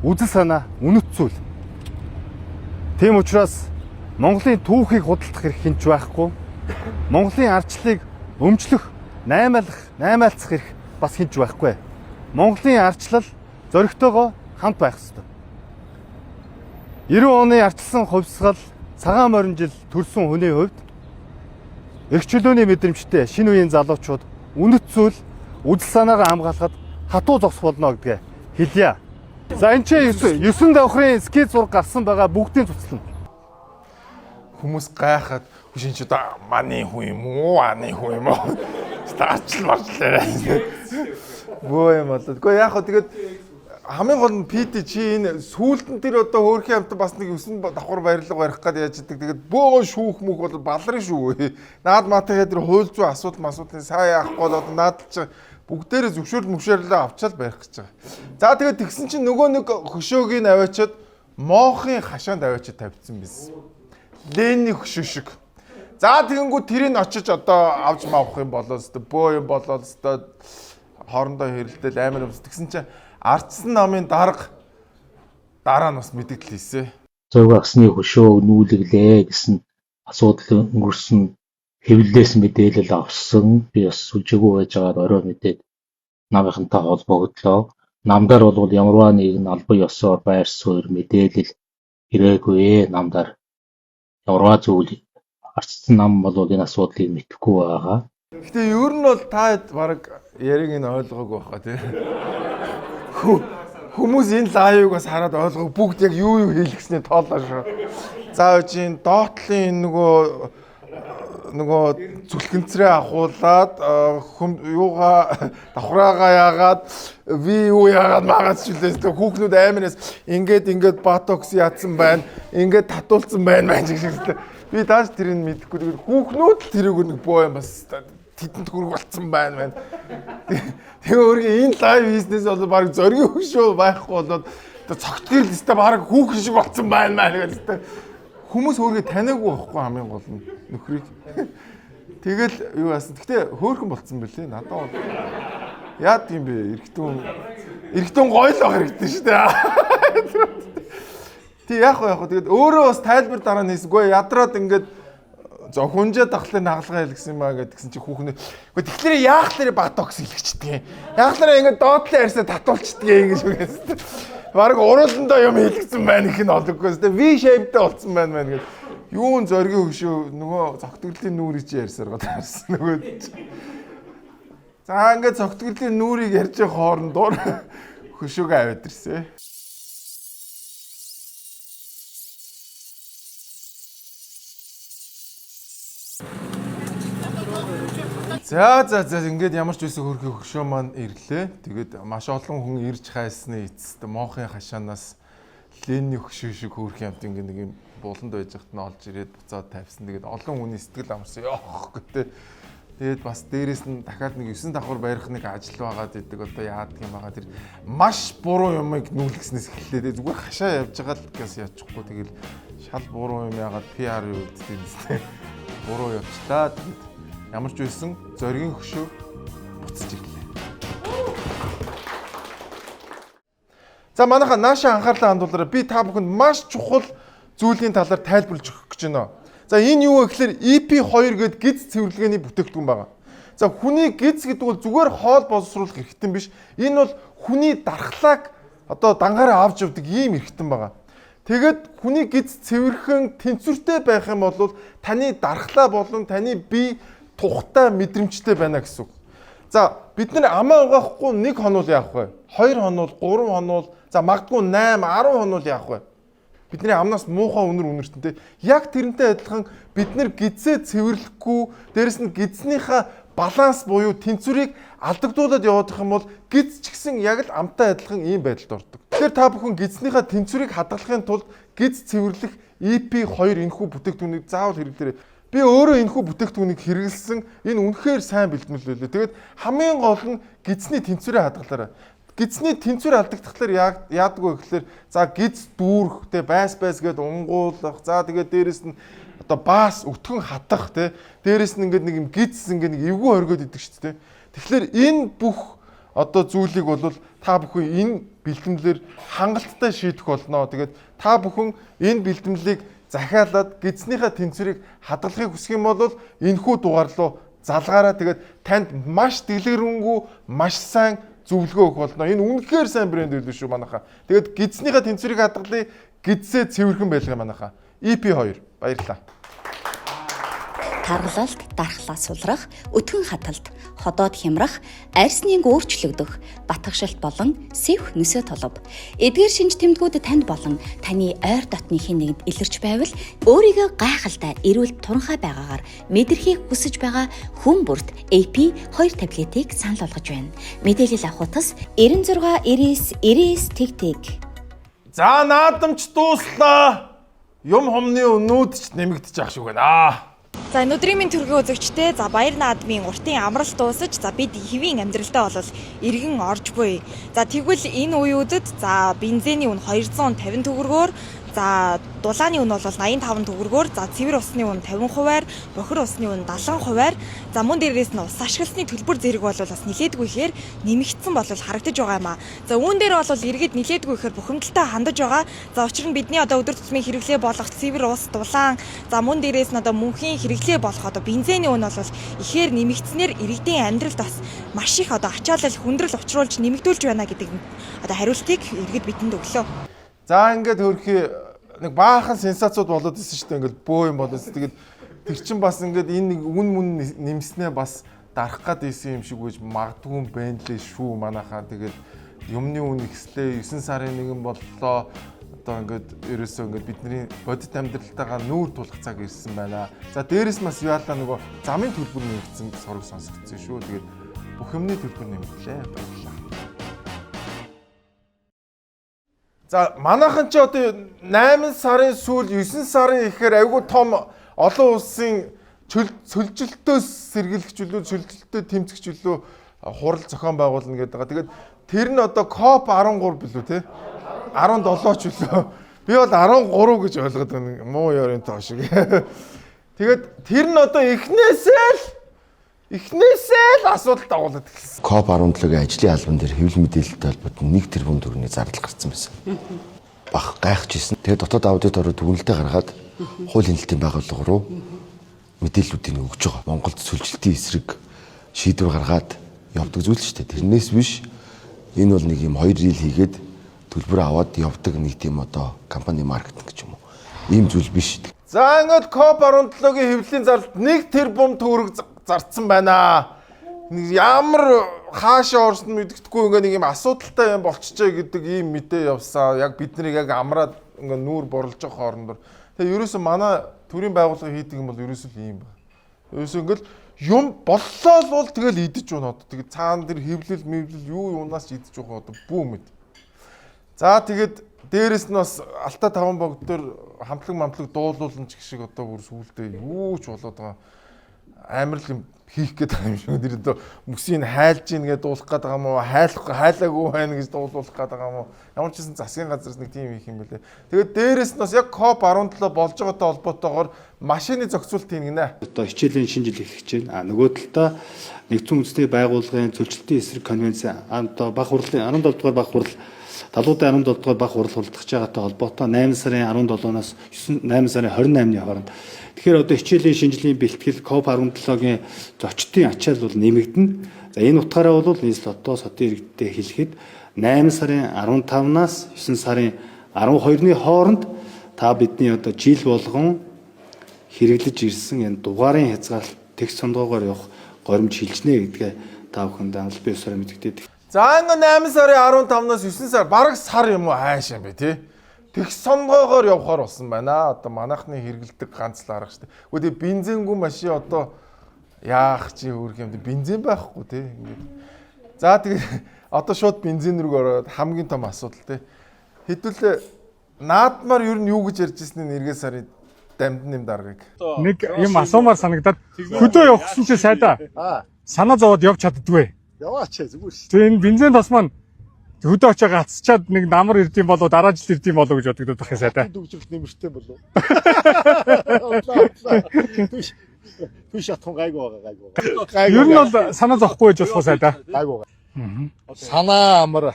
үзэл санаа, үнэт зүйл. Тийм учраас Монголын түүхийг худалдах эрх хинч байхгүй. Монголын ардчлалыг өмчлөх, наймаалцах эрх бас хинч байхгүй. Монголын ардчлал зоригтойгоо хамт байх ёстой. 90 оны ардчилсан хувьсгал цагаан морин жил төрсөн хүний хувьд эрх чөлөөний мэдрэмжтэй шинэ үеийн залуучууд үнэт зүйл үзэл санаагаа хамгаалахад хатуу зогсох болно гэдгээ хэлье. За энэ ч 9 давхрын скиз зураг гарсан байгаа бүгдийг цуцлана. Хүмүүс гайхаад хүчин ч одоо маний хүн юм уу, аны хүн юм уу? Стаачлал марчлаа. Боо юм болоод. Гэхдээ яг хөө тэгээд хамгийн гол нь PT чи энэ сүүлдэн тэр одоо хөөрхийн амт бас нэг 9 давхар барилга барих гээд яаж идэг. Тэгээд бөөн шүүх мөх бол балрын шүү. Наад матагаа тэр хууль зүйн асуудлын сайн яахгүй бол наад чи бүгдээрээ зөвшөөрлөө авчаал барих гэж байгаа. За тэгээд тэгсэн чинь нөгөө нэг хөшөөгийг аваачаад моохын хашаанд аваачаад тавьчихсан биз. Ленний хөшөө шиг. За тэгэнгүүт тэрийг очиж одоо авч маавах юм болоо өстө бөө юм болоо өстө хоорондоо хэрэлдээл амар юмс. Тэгсэн чинь ардсан намын дараа нь бас мэдээлэл хийсэн. Зураг агсны хөшөө нүүлгэлээ гэсэн асуудал өнгөрсөн хэвлэлээс мэдээлэл авсан. Би бас сүлжээгүй байж байгаад орой мэдээд намынхантай холбогдлоо. Намдаар бол ямарваа нэгэн албан ёсоор байр суурь мэдээлэл ирээгүй. Намдаар ямарваа зүйл ардсан нам бол энэ асуудлыг мэдэхгүй байгаа. Гэтэ ер нь бол та баг яриг энэ ойлгоогүй байхаа тий. Хүмүүс энэ лайвыг бас хараад ойлгоо бүгд яг юу хийлгэсний тоолоо шүү. За үчийн доотлын нөгөө зүлгэнцрээ ахуулаад юугаа давхраагаа яагаад ви юу яагаад магаад чилээс хүүхнүүд аминаас ингээд ботокс яатсан байна. Ингээд татуулсан байна гэж. Би тааш тэрийг мэдэхгүй. Тэгээд хүүхнүүд л тэрийг нэг боо юм бас тэдэнд хүрэг болцсон байна. Тэгээ өөргөө энэ лайв хийснээс бол баг зоргийн хөшөө байхгүй болоод цогтгэрл өстэй баг хүүхэн шиг болцсон байна гэж өстэй. Хүмүүс өөргөө таниагүй байхгүй хамгийн гол нь нөхрийг. Тэгэл юу яасан. Гэтэ хөөхөн болцсон бэлээ. Надад бол яад юм бэ? Эрэгтэн гоё л байх хэрэгтэй шүү дээ. Тэг яг. Тэгээд өөрөө бас тайлбар дараа нь хийсэнгөө ядраад ингээд зөвхөнжээ дахлын хагалгаа хэлгсэн юм аа гэдгсэн чи хүүхнээ. Гэхдээ тэгэхээр яах лэрэ ботокс хэлчихдэг юм. Яах лэрэ ингээд доотлын арьсаа татуулчихдаг юм гэж үгээс. Бараг урууландаа юм хэлгсэн байна их нь ологгүй. V shape-тэй болцсон байна гэж. Юун зоргийн хөшөө нөгөө цогтгөрлөлийн нүрийг чи ярьсаар гадарсан нөгөө. За ингээд цогтгөрлөлийн нүрийг ярьж хоорондоор хөшөөг аваад ирсэн. За ингээд ямар ч үсэн хөрхий хөшөө маань ирлээ. Тэгээд маш олон хүн ирж хайсны эцэст моохын хашаанаас Ленний хөшөө шиг хөрхий амт ингээд нэг юм буланд байж хат нь олж ирээд буцаад тавьсан. Тэгээд олон хүний сэтгэл амарсан. Ёох гэдэг. Тэгээд бас дээрэс нь дахиад нэг 9 давхар барих нэг ажил байгаад идэг. Одоо яадаг юм байгаа тэр маш буруу юмыг нүүлгэснээс эхэллээ. Зүгээр хашаа явж байгаа л гэс яачихгүй. Тэгэл шал буруу юм яагаад PR юу гэдэг юм бэ? Буруу явчлаа. Тэгээд ямар ч байсан зоргийн хөшөө буцаж ирлээ. За манайха нааша анхаарлаа хандуулаарай. Би та бүхэнд маш чухал зүйлийн талаар тайлбарлаж өгөх гэж байна. За энэ юу вэ гэхээр EP2 гэдэг гиз цэвэрлэгээний бүтээгдэхүүн байна. За хүний гиз гэдэг бол зүгээр хоол боловсруулах эрхтэн биш. Энэ бол хүний дархлааг одоо дангаараа авч явдаг ийм эрхтэн байгаа. Тэгэд хүний гиз цэвэрхэн тэнцвэртэй байх юм бол таны дархлаа болон таны бие тухтай мэдрэмжтэй байна гэсэн үг. За бид нар амаа угаахгүй 1 хоног яах вэ? 2 хоног, 3 хоног, за магадгүй 8, 10 хоног яах вэ? Бидний амнаас муухай үнэртэнтэй. Яг тэрнтэй адилхан бид нар гизээ цэвэрлэхгүй, дээрэс нь гизнийхээ баланс буюу тэнцвэрийг алдагдуулаад явах юм бол гиз ч гэсэн яг л амтай адилхан ийм байдалд ордог. Тэгэхээр та бүхэн гизнийхээ тэнцвэрийг хадгалахын тулд гиз цэвэрлэх EP2 энэхүү бүтээгдэхүүнийг заавал хэрэглээрэй. Би өөрөө энэхүү бүтээгдэхүүнийг хэрэглэсэн. Энэ үнэхээр сайн бэлтгэл байлээ. Тэгээд хамгийн гол нь гизний тэнцвэрээ хадгалаарай. Гизний тэнцвэр алдагдахлаар яадаг вэ гэхээр за гиз дүүрэх те байс гээд унгуулах. За тэгээд дээрэс нь одоо баас өтгөн хатах те дээрэс нь ингээд нэг юм гиз ингээд нэг эвгүй хоргоод идэг шүү дээ. Тэгэхээр энэ бүх одоо зүйлийг бол та бүхэн энэ бэлтгэлээр хангалттай шийдэх болно. Тэгээд та бүхэн энэ бэлтгэлийг захиалаад гизнийхээ тэнцвэрийг хадгалахыг хүсэх юм бол энэхүү дугаар руу залгаараа. Тэгээд танд маш дэлгэрэнгүй маш сайн зөвлөгөө өгөх болно. Энэ үнэхээр сайн брэнд байлгүй шүү манайхаа. Тэгээд гизнийхээ тэнцвэрийг хадгалъя, гизээ цэвэрхэн байлгаа манайхаа. EP2 баярлалаа. Таргалалт, дархлаа сулрах, өтгөн хаталт, ходоод хямрах, арьсны өөрчлөгдөх, батгашилт болон сэвх нөсөө толов. Эдгээр шинж тэмдгүүд танд болон таны ойр дотны хэн нэгэнд илэрч байвал өөрийгөө гайхалтай, эрүүл туранхай байгаагаар мэдрэхийг хүсэж байгаа хүн бүрт AP2 таблетыг санал болгож байна. Мэдээлэл авах утас 96 99 99 тэг. За наадамч дууслаа. Юм хомны өнүүд ч нэмэгдэж ах шиг байна. За энэ өдрийн минь төргийн үзэгчтэй за баяр наадмын уртын амралт дуусаж за бид хэвийн амьдралдаа бол эргэн орж буй. За тэгвэл энэ үеүүдэд за бензиний үн 250 төгрөгөөр за дулааны үн бол 85 төгрөгөөр за цэвэр усны үн 50%-аар бохир усны үн 70%-аар за мөн дээрээс нь ус ашигласны төлбөр зэрэг бол бас нилээдгүй ихээр нэмэгдсэн бол харагдаж байгаа юм а. За үүн дээр бол иргэд нилээдгүй ихээр бухимдалтай хандаж байгаа. За учир нь бидний одоо өдөр тутмын хэрэглээ болох цэвэр ус дулаан за мөн дээрээс нь одоо мөнхийн хэрэглээ болох одоо бензиний үн бол ихээр нэмэгдснээр иргэдийн амьдралд бас маш их одоо ачаалал хүндрэл учруулж нэмэгдүүлж байна гэдэг одоо хариултыг иргэд бидэнд өглөө. За ингээд хөрхий нэг баахан сенсацууд болоод ирсэн шүү дээ. Ингээд бөө юм болоод. Тэгээд тэр чинь бас ингээд энэ нэг үн мөн нэмснээ бас дарах гад исэн юм шиг үж магадгүй юм байна лээ шүү манайхаа. Тэгээд юмны үн ихслээ 9 сарын 1 боллоо. Одоо ингээд ерөөсөө ингээд бидний бодит амьдралтайгаа нүүр тулах цаг ирсэн байна. За дээрэс бас яалаа нөгөө замын төлбөр нэмэгдсэн сураг сонсогдсон шүү. Тэгээд бүх юмны төлбөр нэмэгдлээ. Баярлалаа. За манайхан ч одоо 8 сарын сүүл 9 сарын ихээр айгүй том олон улсын цөлжилтөөс сэргийлэх чөлөө цөлжилтөө тэмцэх чөлөө хурал зохион байгуулна гэдэг байгаа. Тэгээд тэр нь одоо COP 13 билүү те 17 чөлөө. Би бол 13 гэж ойлгоод байна. Муу ёрын тоо шиг. Тэгээд тэр нь одоо эхнээсээ л асуудалд агуулдаг гэсэн. COP 17-гийн ажлын албан дээр хэвлэл мэдээлэлтэй холбоотой 1 тэрбум төгрөгийн зардал гарсан байсан. Бах гайхаж ирсэн. Тэгээд дотоод аудитороо дүгнэлтээ гаргаад хуулийн хэлтийн байгууллага руу мэдээллүүдийг өгж байгаа. Монголд цөлжилтийн эсрэг шийдвэр гаргаад явдаг зүйл шүү дээ. Тэрнээс биш энэ бол нэг юм 2 жил хийгээд төлбөр аваад явдаг нэг тийм одоо компани маркетинг гэж юм уу. Ийм зүйл биш. За ингээд COP 17-гийн хэвлэлийн зардалд 1 тэрбум төгрөг зарцсан байна. Ямар хаашаа орсон мэддэхгүй ингээ нэг юм асуудалтай юм болчихжээ гэдэг ийм мэдээ явсан. Яг бид нарыг яг амраад ингээ нүүр борлож байгаа хоорондор. Тэгээ ерөөсөө манай төрийн байгууллага хийдэг юм бол ерөөсөө л ийм байна. Ерөөсөө ингээл юм боллоо л бол тэгэл идэж байна одоо. Тэгээ цаана тэр хэвлэл мэвлэл юу юунаас ч идэж байгаа одоо бүү мэд. За тэгээд дээрэс нь бас Алтай 5 богд дээр хамтлаг дуулуулна ч гэх шиг одоо бүр сүулдэ юу ч болоод байгаа. Амар л юм хийх гээд байгаа юм шиг. Тэр одоо мөсийг хайлж ийн гэдээ дуулах гээд байгаа юм уу? Хайлаагүй байна гэж дуулуулах гээд байгаа юм уу? Ямар ч гэсэн засгийн газраас нэг тийм хийх юм байлээ. Тэгээд дээрэс нь бас яг COP 17 болж байгаатай холбоотойгоор машины зохицуулт хийнэ. Одоо хичээлийн шинэ жил эхэлж байна. Нөгөө талдаа нэгдсэн үндэсний байгууллагын цөлжилтийн эсрэг конвенц одоо баг хурлын 17 дугаар баг хурал талуудын 17 дугаар бах урал хуралдаж байгаатай холбоотой 8 сарын 17-наас 8 сарын 28-ны хооронд. Тэгэхээр одоо хичээлийн шинжилгээний бэлтгэл COP17-гийн зочдын ачаал бол нэмэгдэнэ. За энэ утгаараа бол нийслэл одоо содын иргэдтэй хэлэхэд 8 сарын 15-наас 9 сарын 12-ны хооронд та бидний одоо жил болгон хэрэглэж ирсэн энэ дугаарын хязгаарлалт текст сонгоогоор явах горимж хилжнэ гэдгээ та бүхэнд амлал бий усаараа мэдэгдээд. За ингээ 8 сарын 15-наас 9 сар бараг сар юм уу хайш юм бэ тий. Текст сонгоогоор явахаар болсон байна. Одоо манайхны хэрэгэлдэг ганц л арга шүү дээ. Гэхдээ бензингүй машин одоо яах чи өөрх юм бензин байхгүй тий. Ингээд. За тэгээ одоо шууд бензин рүү ороод хамгийн том асуудал тий. Хэдүүлээ наадмаар ер нь юу гэж ярьж ирсний нэргээ сарын дамдны даргаыг. Нэг юм асуумаар санагдаад хөдөө явах гэсэн чи сайдаа. Санаа зовоод явж чаддгүй. Яваач зүгээр шүү. Тэгээ энэ бензин тос маань хөдөө очоо гацчаад нэг намар ирдэм болоо дараа жил ирдэм болоо гэж бодогдоод байх юм сайдаа. Дүгжих нэмэртэй болов. Түш атхан гайгүй байгаа. Ер нь бол санаа зовхгүй гэж болох сайдаа. Гайгүй. Санаа амар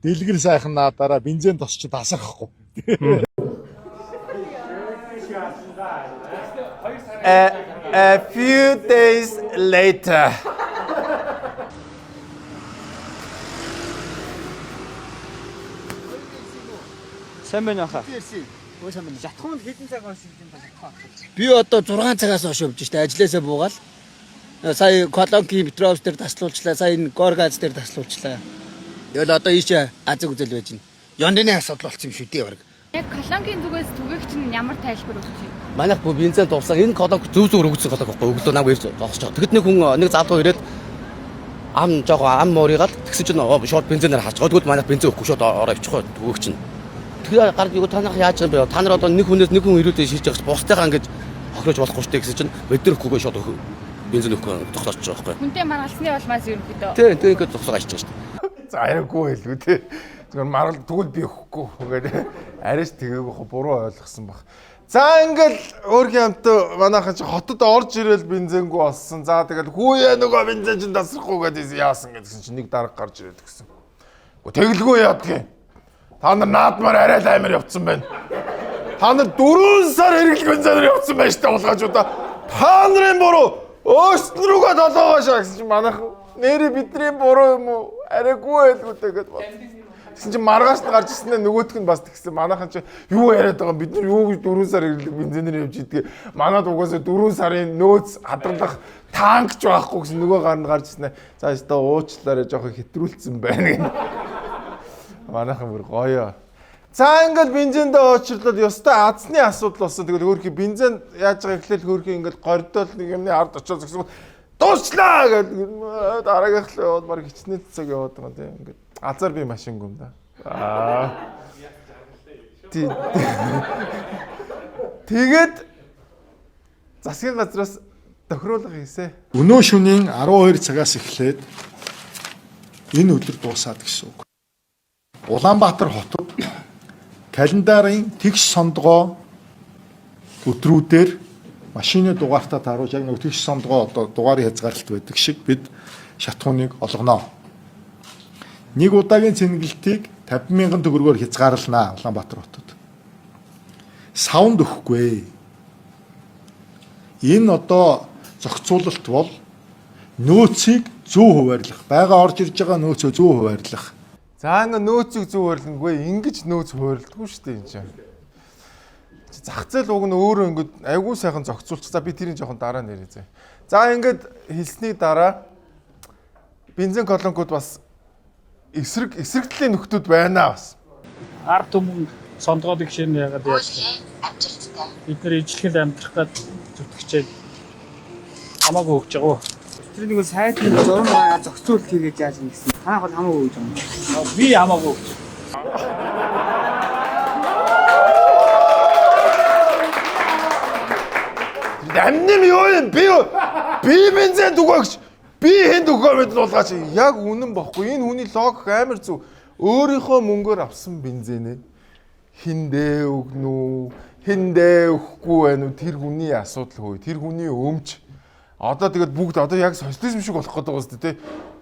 дэлгэр сайхан наадаараа бензин тос чи тасрахгүй. A few days later. Сайн байна хаа. Өө сайн байна. Шатхуунд хэдэн цаг хойш юм бэ? Би одоо 6 цагаас хойш явж штэ ажилласаа буугаал. Сая Колонки Петровс дээр таслуулчлаа. Сая энэ Горгац дээр таслуулчлаа. Тэгэл одоо ийш азаг үзэл байж байна. Яндны асуудал болсон юм шүү дээ баг. Яг Колонкийн зүгээс түгээгч нь ямар тайлбар өгч байна? Манайх бүх бензин дууссан. Энэ Колонк зөв өгсөн Колонк байхгүй. Өглөө намайг зогсож байгаа. Тэгэд нэг хүн нэг залуу ирээд ам муурыгаад тэгсэн чинь шорт бензинээр харж байгаа. Тэгвэл манайх бензин өгөхгүй шууд ороо авчих түгээгч нь. Тэгээ гард юу танах яаж юм бэ? Та нар одоо нэг хүнээс нэг хүн ирүүдээ шийдэж байгаа. Бусдайгаа ингэж хохирож болохгүй шүү дээ гэсэн чинь өдрөхгүйгээ шууд бензин өгөхгүй тогтоож байгаа байхгүй. Хүнтэй маргалсны улмаас ерөнхийдөө. Тийм ингэж зогсоо ажиж байгаа шүү дээ. За арайгүй хэлгүй тий. Зүгээр маргал тэгвэл би өгөхгүй гэдэг арайш тэгээгүй буруу ойлгосон баг. За ингээл өөрхийн амт манайхан чи хотод орж ирэл бензингүй болсон. За тэгэл хүүе нөгөө бензин чин тасрахгүй гэдээс яасан гэдгсэн чинь нэг дарга гарч ирээд гисэн. Тэгэлгүй яадгийн. Та нар наадмаар арай л амар явцсан байна. Та нар 4 сар хэрэглэх бензинээр явцсан байж та булгаажуудаа. Та нарын буруу өөрсдөн рүүгээ долоогоо шаагсан чинь манайхан нэрээ бидний буруу юм уу? Арайгүй байлгүйтэй гэд бод. Тэгсэн чинь маргааш нь гарч ирснээр нөгөөх нь бас тэгсэн. Манайхан чи юу яриад байгаа бид нар юу гэж 4 сар хэрэглэх бензинээр явж идгээ. Манад угаасаа 4 сарын нөөц хадгалах танкч байхгүй гэсэн нөгөө гарнд гарч ирснээр за өстө уучлаарай жоохон хэтрүүлсэн байна гэнэ. Манайхан бүр гоё. За ингээд бензиндээ очирлол ёстой азны асуудал болсон. Тэгэл өөрхий бензин яаж байгаа гэхлээр өөрхий ингээд гордол нэг юмны ард очоод зогссон. Дуслаа гэдэг дараагийнх л яваад баг хичнээн цаг яваад байгаа тийм ингээд азар би машин гүм да. Тэгээд засгийн газраас тохируулга хийсэ. Өнөө шөнийн 12 цагаас эхлээд энэ өдөр дуусаад гэсэн үг. Улаанбаатар хотод календарын тэгш сондгоо өдрүүдээр машины дугаартаа тааруулж яг нэг тэгш сондгоо одоо дугаарын хязгаарлалт байдаг шиг бид шатхууныг олгоно. Нэг удаагийн цэнгэлтийг 50,000 төгрөгөөр хязгаарлалнаа Улаанбаатар хотод. Саунд өгөхгүй. Энэ одоо зохицуулалт бол нөөцийг зөв хуваарлах, байгаа орж ирж байгаа нөөцөө зөв хуваарлах. За ингээ нөөцийг зөв хуваарлахгүй ингэж нөөц хуваарлдаггүй шүү дээ энэ чинь. Зах зээл уг нь өөрөө ингээд айгүй сайхан зохицуулчих. За би тэрийг жоохон дараа нэрээ зэ. За ингээд хэлсний дараа бензин колонкууд бас эсрэгтлийн нөхдүүд байна бас. Ард түмэн сондгоод гişэн ягаад яаж бид нар ижлэхэл амьдрах гээд зүтгэжээ хамаагүй өгч байгаа. Тэр нэг сайд зураг маа зохицуулт хийгээд яаж юм гэсэн. Танах бол хамаагүй өгч байгаа. Би хамаагүй өгч. Амним юу юм би бензин дүгөөч би хэнд өгөө мэд болгаач яг үнэн бохгүй энэ хүний логик амар зүг өөрийнхөө мөнгөөр авсан бензинээ хиндээ өгнө үү хиндээ өгөхгүй байна уу тэр хүний асуудал хөөе тэр хүний өмч Одоо тэгээд бүгд одоо яг социализм шиг болох гэдэг үстэй те.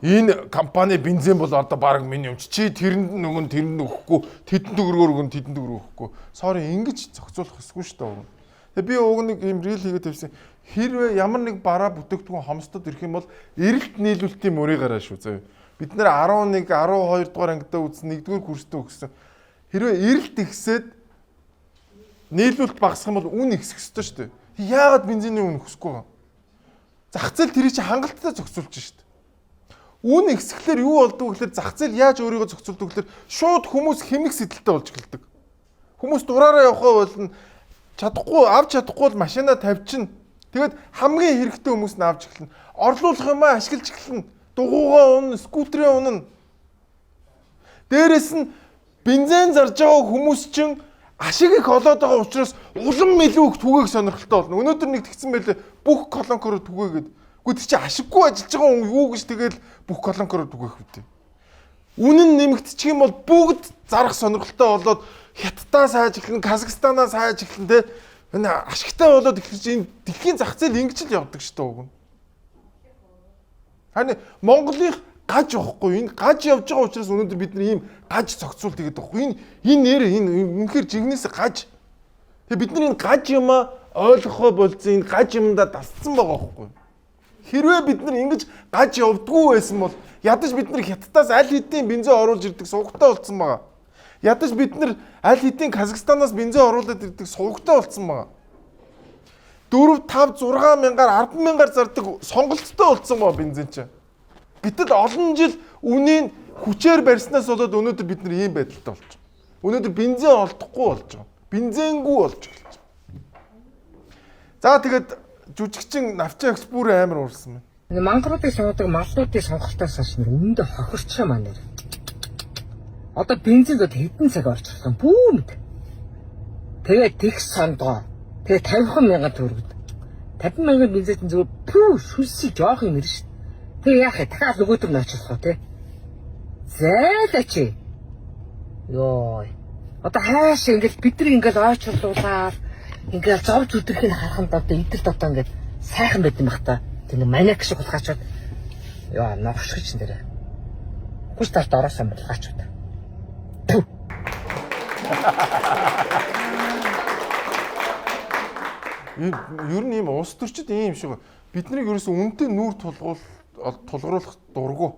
Энэ компани бензин бол одоо баг миний юмч. Чи тэрэнд нөгөн тэрэнд өгөхгүй, тэдэн төгрөгөөр өгөн тэдэн төгрөг өгөхгүй. Sorry ингэж зохицуулах хэсгүй шүү дээ. Тэгээ би уг нэг юм рил хийгээд тавьсан. Хэрвээ ямар нэг бараа бүтээгдэхүүн хомсдод ирэх юм бол эрэлт нийлүүлэлтийн мөрийг гараа шүү зөө. Бид нэр 11, 12 дугаар ангидаа үзсэн 1-р курстээ өгсөн. Хэрвээ эрэлт ихсээд нийлүүлэлт багасах юм бол үн ихсэх ёстой шүү дээ. Яагаад бензиний үн өсөхгүй вэ? Зах зээл тэрийг чинь хангалттай зохицуулж шүү дээ. Үн ихсэхлээр юу болдог вэ гэхээр зах зээл яаж өөрийгөө зохицуулдаг гэхээр шууд хүмүүс хэмнэх сэдэлтэй болж эхэлдэг. Хүмүүс дураараа явахаа болно. Чадахгүй, авч чадахгүй бол машинаа тавьчихна. Тэгэд хамгийн хэрэгтэй хүмүүс нь авч эхэлнэ. Орлуулах юмаа ашиглаж эхэлнэ. Дугуйгаа унна, скутерээ унна. Дээрээс нь бензин зарж байгаа хүмүүс чинь ашиг их олоод байгаа учраас улам илүү их түгээх сонирхолтой болно. Өнөөдөр нэг тэгсэн байлээ. Бүх колонкороо түгээгээд. Гэхдээ тэр чинь ашиггүй ажиллаж байгаа хүн юу гэж тэгэл бүх колонкороо түгээх үү. Үнэн нэмэгдчих юм бол бүгд зарах сонирхолтой болоод Хятадаас хайж эхлэн, Казахстанаас хайж эхлэн те. Энэ ашигтай болоод эхэлж энэ дэлхийн зах зээл ингэж л явдаг шүү дээ уг нь. Харин Монголын гаж явахгүй энэ гаж явж байгаа учраас өнөөдөр бид нар ийм гаж зохицуулт хийгээд байгаа. Энэ нэр энэ үнэхээр жигнэс гаж. Тэгээ бид нар энэ гаж юмаа ойлгохоо болсон энэ гаж юмдаа дасцсан байгаа байхгүй. Хэрвээ бид нар ингэж гаж явдггүй байсан бол ядаж бид нар Хятадаас аль хэдийн бензин оруулж ирдэг сувгтай болцсон байгаа. Ядаж бид нар аль хэдийн Казахстанаас бензин оруулаад ирдэг сувгтай болцсон байгаа. 4, 5, 6 мянгаар 10 мянгаар зардаг сонголттой болцсон байгаа бензин чинь. Гэтэл олон жил үнийн хүчээр барьснаас болоод өнөөдөр бид нар ийм байдалтай болж байгаа. Өнөөдөр бензин олдохгүй болж байгаа. Бензингүй болж эхэлж байгаа. За тэгээд жүжигчин навчин агс бүр амар уурсан байна. Мангаруудыг сонгодог маллуудын сонголтоос хойш үнэндээ хохирчаа маань нэр. Одоо бензин зөт хэдэн цаг орчихсон бүүмд. Тэгээд тэгс сандгаа. Тэгээд 50,000 төгрөг. 50,000 бензин зүгээр пүү шүлсий жоох юм ирж. Тэгээ яах вэ? Дахиад нөгөөдөр нь очихлоо тий. Зайлаач. Йоо. Одоо хааш ингээл бид нар ингээл ойчлуулаад ингээл зовж өдрөх нь хараханд одоо идэлт одоо ингээд сайхан байд юм бах та. Тэр маниак шиг булгаачаад ёо новшгч нэрэ. Хүч талд ороосоо булгаачууд. Ер нь ийм улс төрчид ийм шиг биднийг ерөөсөө үнэтэй нүүр тулгуурлах дурггүй.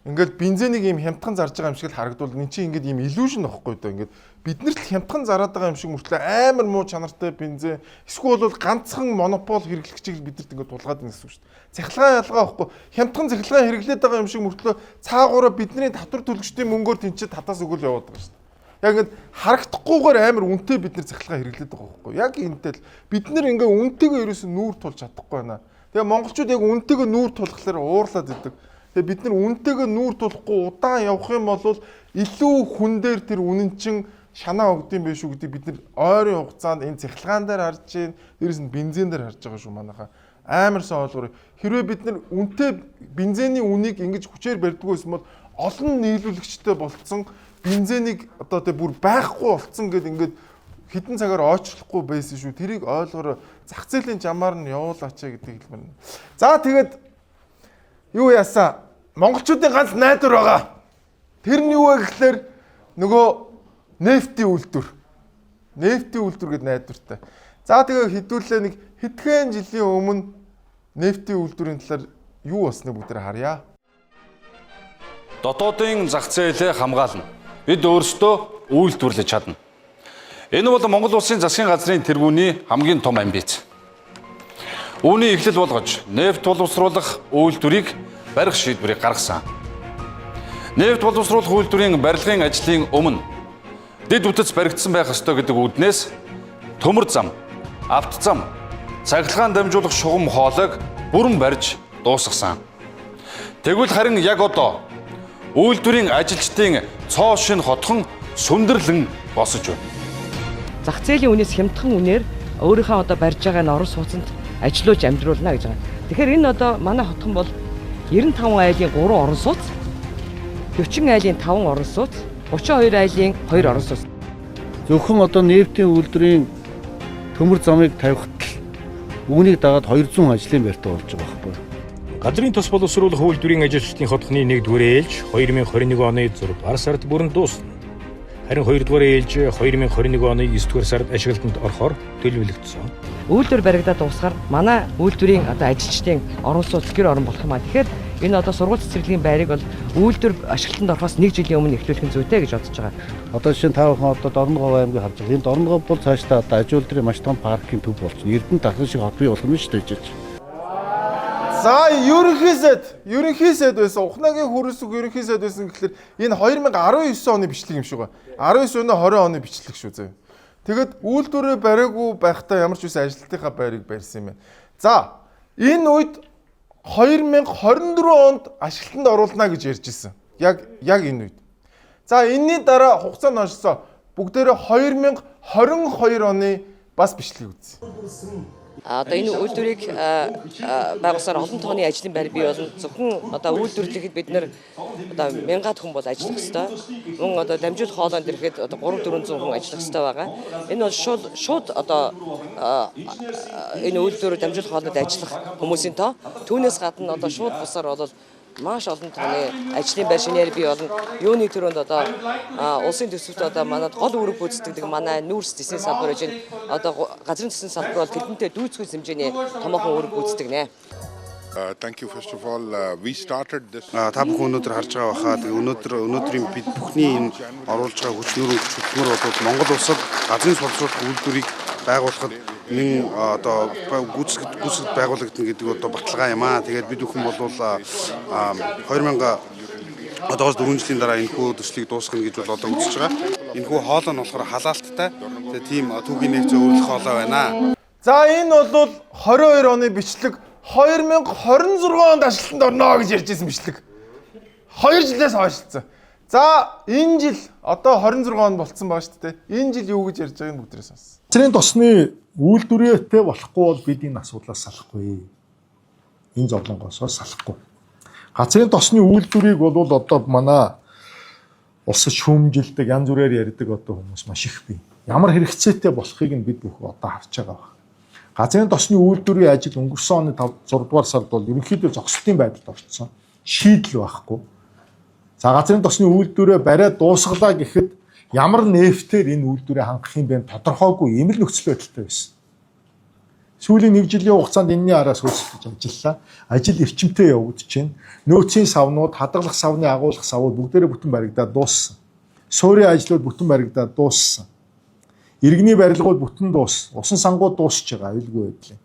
Ингээд бензинийг ийм хямдхан зарж байгаа юм шиг л харагдвал энэ чинь ингээд ийм illusion байхгүй даа. Ингээд биднэрт л хямдхан зараад байгаа юм шиг мөртлөө амар муу чанартай бензин эсвэл бол ганцхан монопол хэрэглэгчийг биднэрт ингээд тулгаад байна гэсэн үг шүү дээ. Цахилгаан ялгаа байхгүй. Хямдхан цахилгаан хэрэглээд байгаа юм шиг мөртлөө цаагаараа бидний татвар төлөгчдийн мөнгөөр тэнцээ татаас өгөл яваад байгаа шүү дээ. Яг ингээд харагдахгүйгээр амар үнэтэй бид нар цахилгаан хэрэглээд байгаа байхгүй. Яг энэтэй л бид нар ингээд үнэтэйгээ ерөөсөө нүүр тулж чадахгүй байна. Тэгээ монголчууд яг үнэтэйгээ нүүр тулахлаар уурлаад идэг. Тэгээ бид нар үнэтэйгээ нүүр тулахгүй удаан явах юм бол илүү хүн дээр тэр үнэн чин шанаа өгдөм байх шүү гэдэг бид нар ойрын хугацаанд энэ цахилгаан дээр харж чинь дээрэс нь бензин дээр харж байгаа шүү манайхаа. Амар сон ойлгоорой. Хэрвээ бид нар үнэтэй бензиний үнийг ингэж хүчээр барьдгүй байсан бол олон нийлүүлэгчтэй болцсон бензинийг одоо тэг бүр байхгүй болцсон гэд ингээд хитэн цагаар ойчлохгүй байсан шүү. Тэрийг ойлгоорой. Зах зээлийн жамаар нь явуулаач гэдэг хэлмээр. За тэгээд юу яасан? Монголчуудын ганц найдвар байгаа. Тэр нь юу вэ гэхээр нөгөө нефтийн үйлдвэр. Нефтийн үйлдвэр гэдэг найдвартай. За тэгээ хэдүүлээ нэг хэдхэн жилийн өмнө нефтийн үйлдвэрийн талаар юу болсныг бүгдээ харъя. Дотоодын зах зээлээ хамгаална. Бид өөрсдөө үйлдвэрлэж чадна. Энэ бол Монгол улсын засгийн газрын тэргүүний хамгийн том амбиц. Үүний эхлэл болгож нефт боловсруулах үйлдвэрийг барих шийдвэрийг гаргасан. Нефт боловсруулах үйлдвэрийн барилгын ажлын өмнө дэд үтэц баригдсан байх ёстой гэдэг үүднээс төмөр зам, авто зам, цахилгаан дамжуулах шугам хоолойг бүрэн барьж дуусгасан. Тэгвэл харин яг одоо үйлдвэрийн ажилчдын цоо шин хотхон сүндэрлэн босож байна. Зах зээлийн үнээс хямдхан үнээр өөрийнхөө одоо барьж байгаа н орон сууцнд ажиллаж амжруулна гэж байгаа. Тэгэхээр энэ одоо манай хотхон бол 95 айлын 3 орон сууц, 40 айлын 5 орон сууц, 32 айлын 2 орон сууц. Зөвхөн одоо нефтийн үйлдвэрийн төмөр замыг тавихад Үүнийг дагаад 200 ажлын байртаа болж байгаа байхгүй. Газрын тос боловсруулах үйлдвэрийн ажилчдын хотхны 1-р ээлж 2021 оны 6-р сард бүрэн дуусна. Харин 2-р ээлж 2021 оны 9-р сард ашиглалтанд орохоор төлөвлөгдсөн. Үйлдвэр баригдаад дуусгаар манай үйлдвэрийн одоо ажилчдын орон сууц гэр орон болох юм аа. Тэгэхээр энэ одоо сургууль цэцэрлэгийн байрыг бол үйлдвэр ашиглалтанд орохоос 1 жилийн өмнө эхлүүлэх нь зүйтэй гэж бодож байгаа. Одоо жишээ нь та бүхэн одоо Дорногов аймгийг харж байгаа. Энэ Дорногов бол цаашдаа одоо аж үйлдвэрийн маш том паркийн төв болсон. Эрдэнэ дахин шиг хот бий болох нь шүү дээ. За ерөнхийсэд байсан Ухнагийн хөрөсөг ерөнхийсэд байсан гэхэлэр энэ 2019 оны бичлэг юм шиг байна. 19 оны 20 оны бичлэг шүү зөө. Тэгэд үйлдвэрээ бариагүй байхдаа ямар ч үс ажилтныхаа байрыг барьсан юм байна. За энэ үед 2024 онд ашиглалтанд оруулна гэж ярьж ирсэн. Яг энэ үед. За энэний дараа хугацаа нь онцлоо. Бүгдээрээ 2022 оны бас бичлэг үзсэн. Одоо энэ үйлдвэрийг байгуулсаар олон тооны ажлын байр бий болно. Зөвхөн одоо үйлдвэрлэхэд бид нэр одоо 1000-аад хүн бол ажиллах ёстой. Мөн одоо дамжуулах хоолойнд ирэхэд одоо 300-400 хүн ажиллах ёстой байгаа. Энэ бол шууд одоо энэ үйлдвэрээр дамжуулах хоолойнд ажиллах хүмүүсийн тоо. Түүнээс гадна одоо шууд бусаар бол маш олон тооны ажлын байр шинээр бий болно. Юуны төрөнд одоо улсын төсөвт одоо манад гол үүрэг гүйцэтгэдэг манай нүүрс засгийн салбар гэж одоо газрын засгийн салбар бол тэдэнтэй дүүцгүй хэмжээний томоохон үүрэг гүйцэтгэнэ. Thank you first of all. We started this. Та бүхэн өнөөдөр харж байгаа бахаа. Өнөөдрийн бид бүхний энэ оруулж байгаа хүч хөдөлмөр бол Монгол улсад газрын боловсруулах үйлдвэрийг байгуулахад нэг одоо гүйцэтгэх байгуулагдана гэдэг одоо баталгаа юм аа. Тэгээд бид бүхэн бол 2000 одоогоос 4 жилийн дараа энэ хүү төслийг дуусгах гэж бол одоо үзэж байгаа. Энэ хүү хоолой нь болохоор халаалттай. Тэгээд тийм түүхийн нэгцээ өөрлөх хоолой байна. За энэ бол 22 оны бичлэг 2026 онд ашиглалтанд орно гэж ярьж ирсэн бичлэг. 2 жилээс хойшлцсан. За энэ жил одоо 26 он болцсон байгаа шүү дээ. Энэ жил юу гэж ярьж байгааг бүгдээрээ сонс. Газрын тосны үйлдвэртэй болохгүй бол бид энэ асуудлаас салахгүй. Энэ зовлонгоос салахгүй. Газрын тосны үйлдвэрийг бол одоо манай улсад шүүмжилдэг, янз бүрээр ярьдаг одоо хүмүүс маш их бий. Ямар хэрэгцээтэй болохыг нь бид бүх одоо харж байгаа байна. Газрын тосны үйлдвэрийн ажил өнгөрсөн оны 6 дугаар сард бол ерөнхийдөө зогсолтын байдалд орсон. Шийдэл байхгүй. За газрын тосны үйлдвэрээ бариад дуусгалаа гэхэд ямар нефтээр энэ үйлдвэрээ хангах юм бэ тодорхойгүй ийм л нөхцөл байдалтай байсан. Сүүлийн 1 жилийн хугацаанд энэний араас хөлсөж ажиллалаа. Ажил эрчимтэй явагдаж байна. Нөөцийн савнууд, хадгалах савны агуулгах савууд бүгдээрээ бүтэн баригдаад дууссан. Суурийн ажлууд бүтэн баригдаад дууссан. Иргэний барилгууд бүтэн дууссан. Усан сангууд дуусч байгаа аюулгүй байдлаа.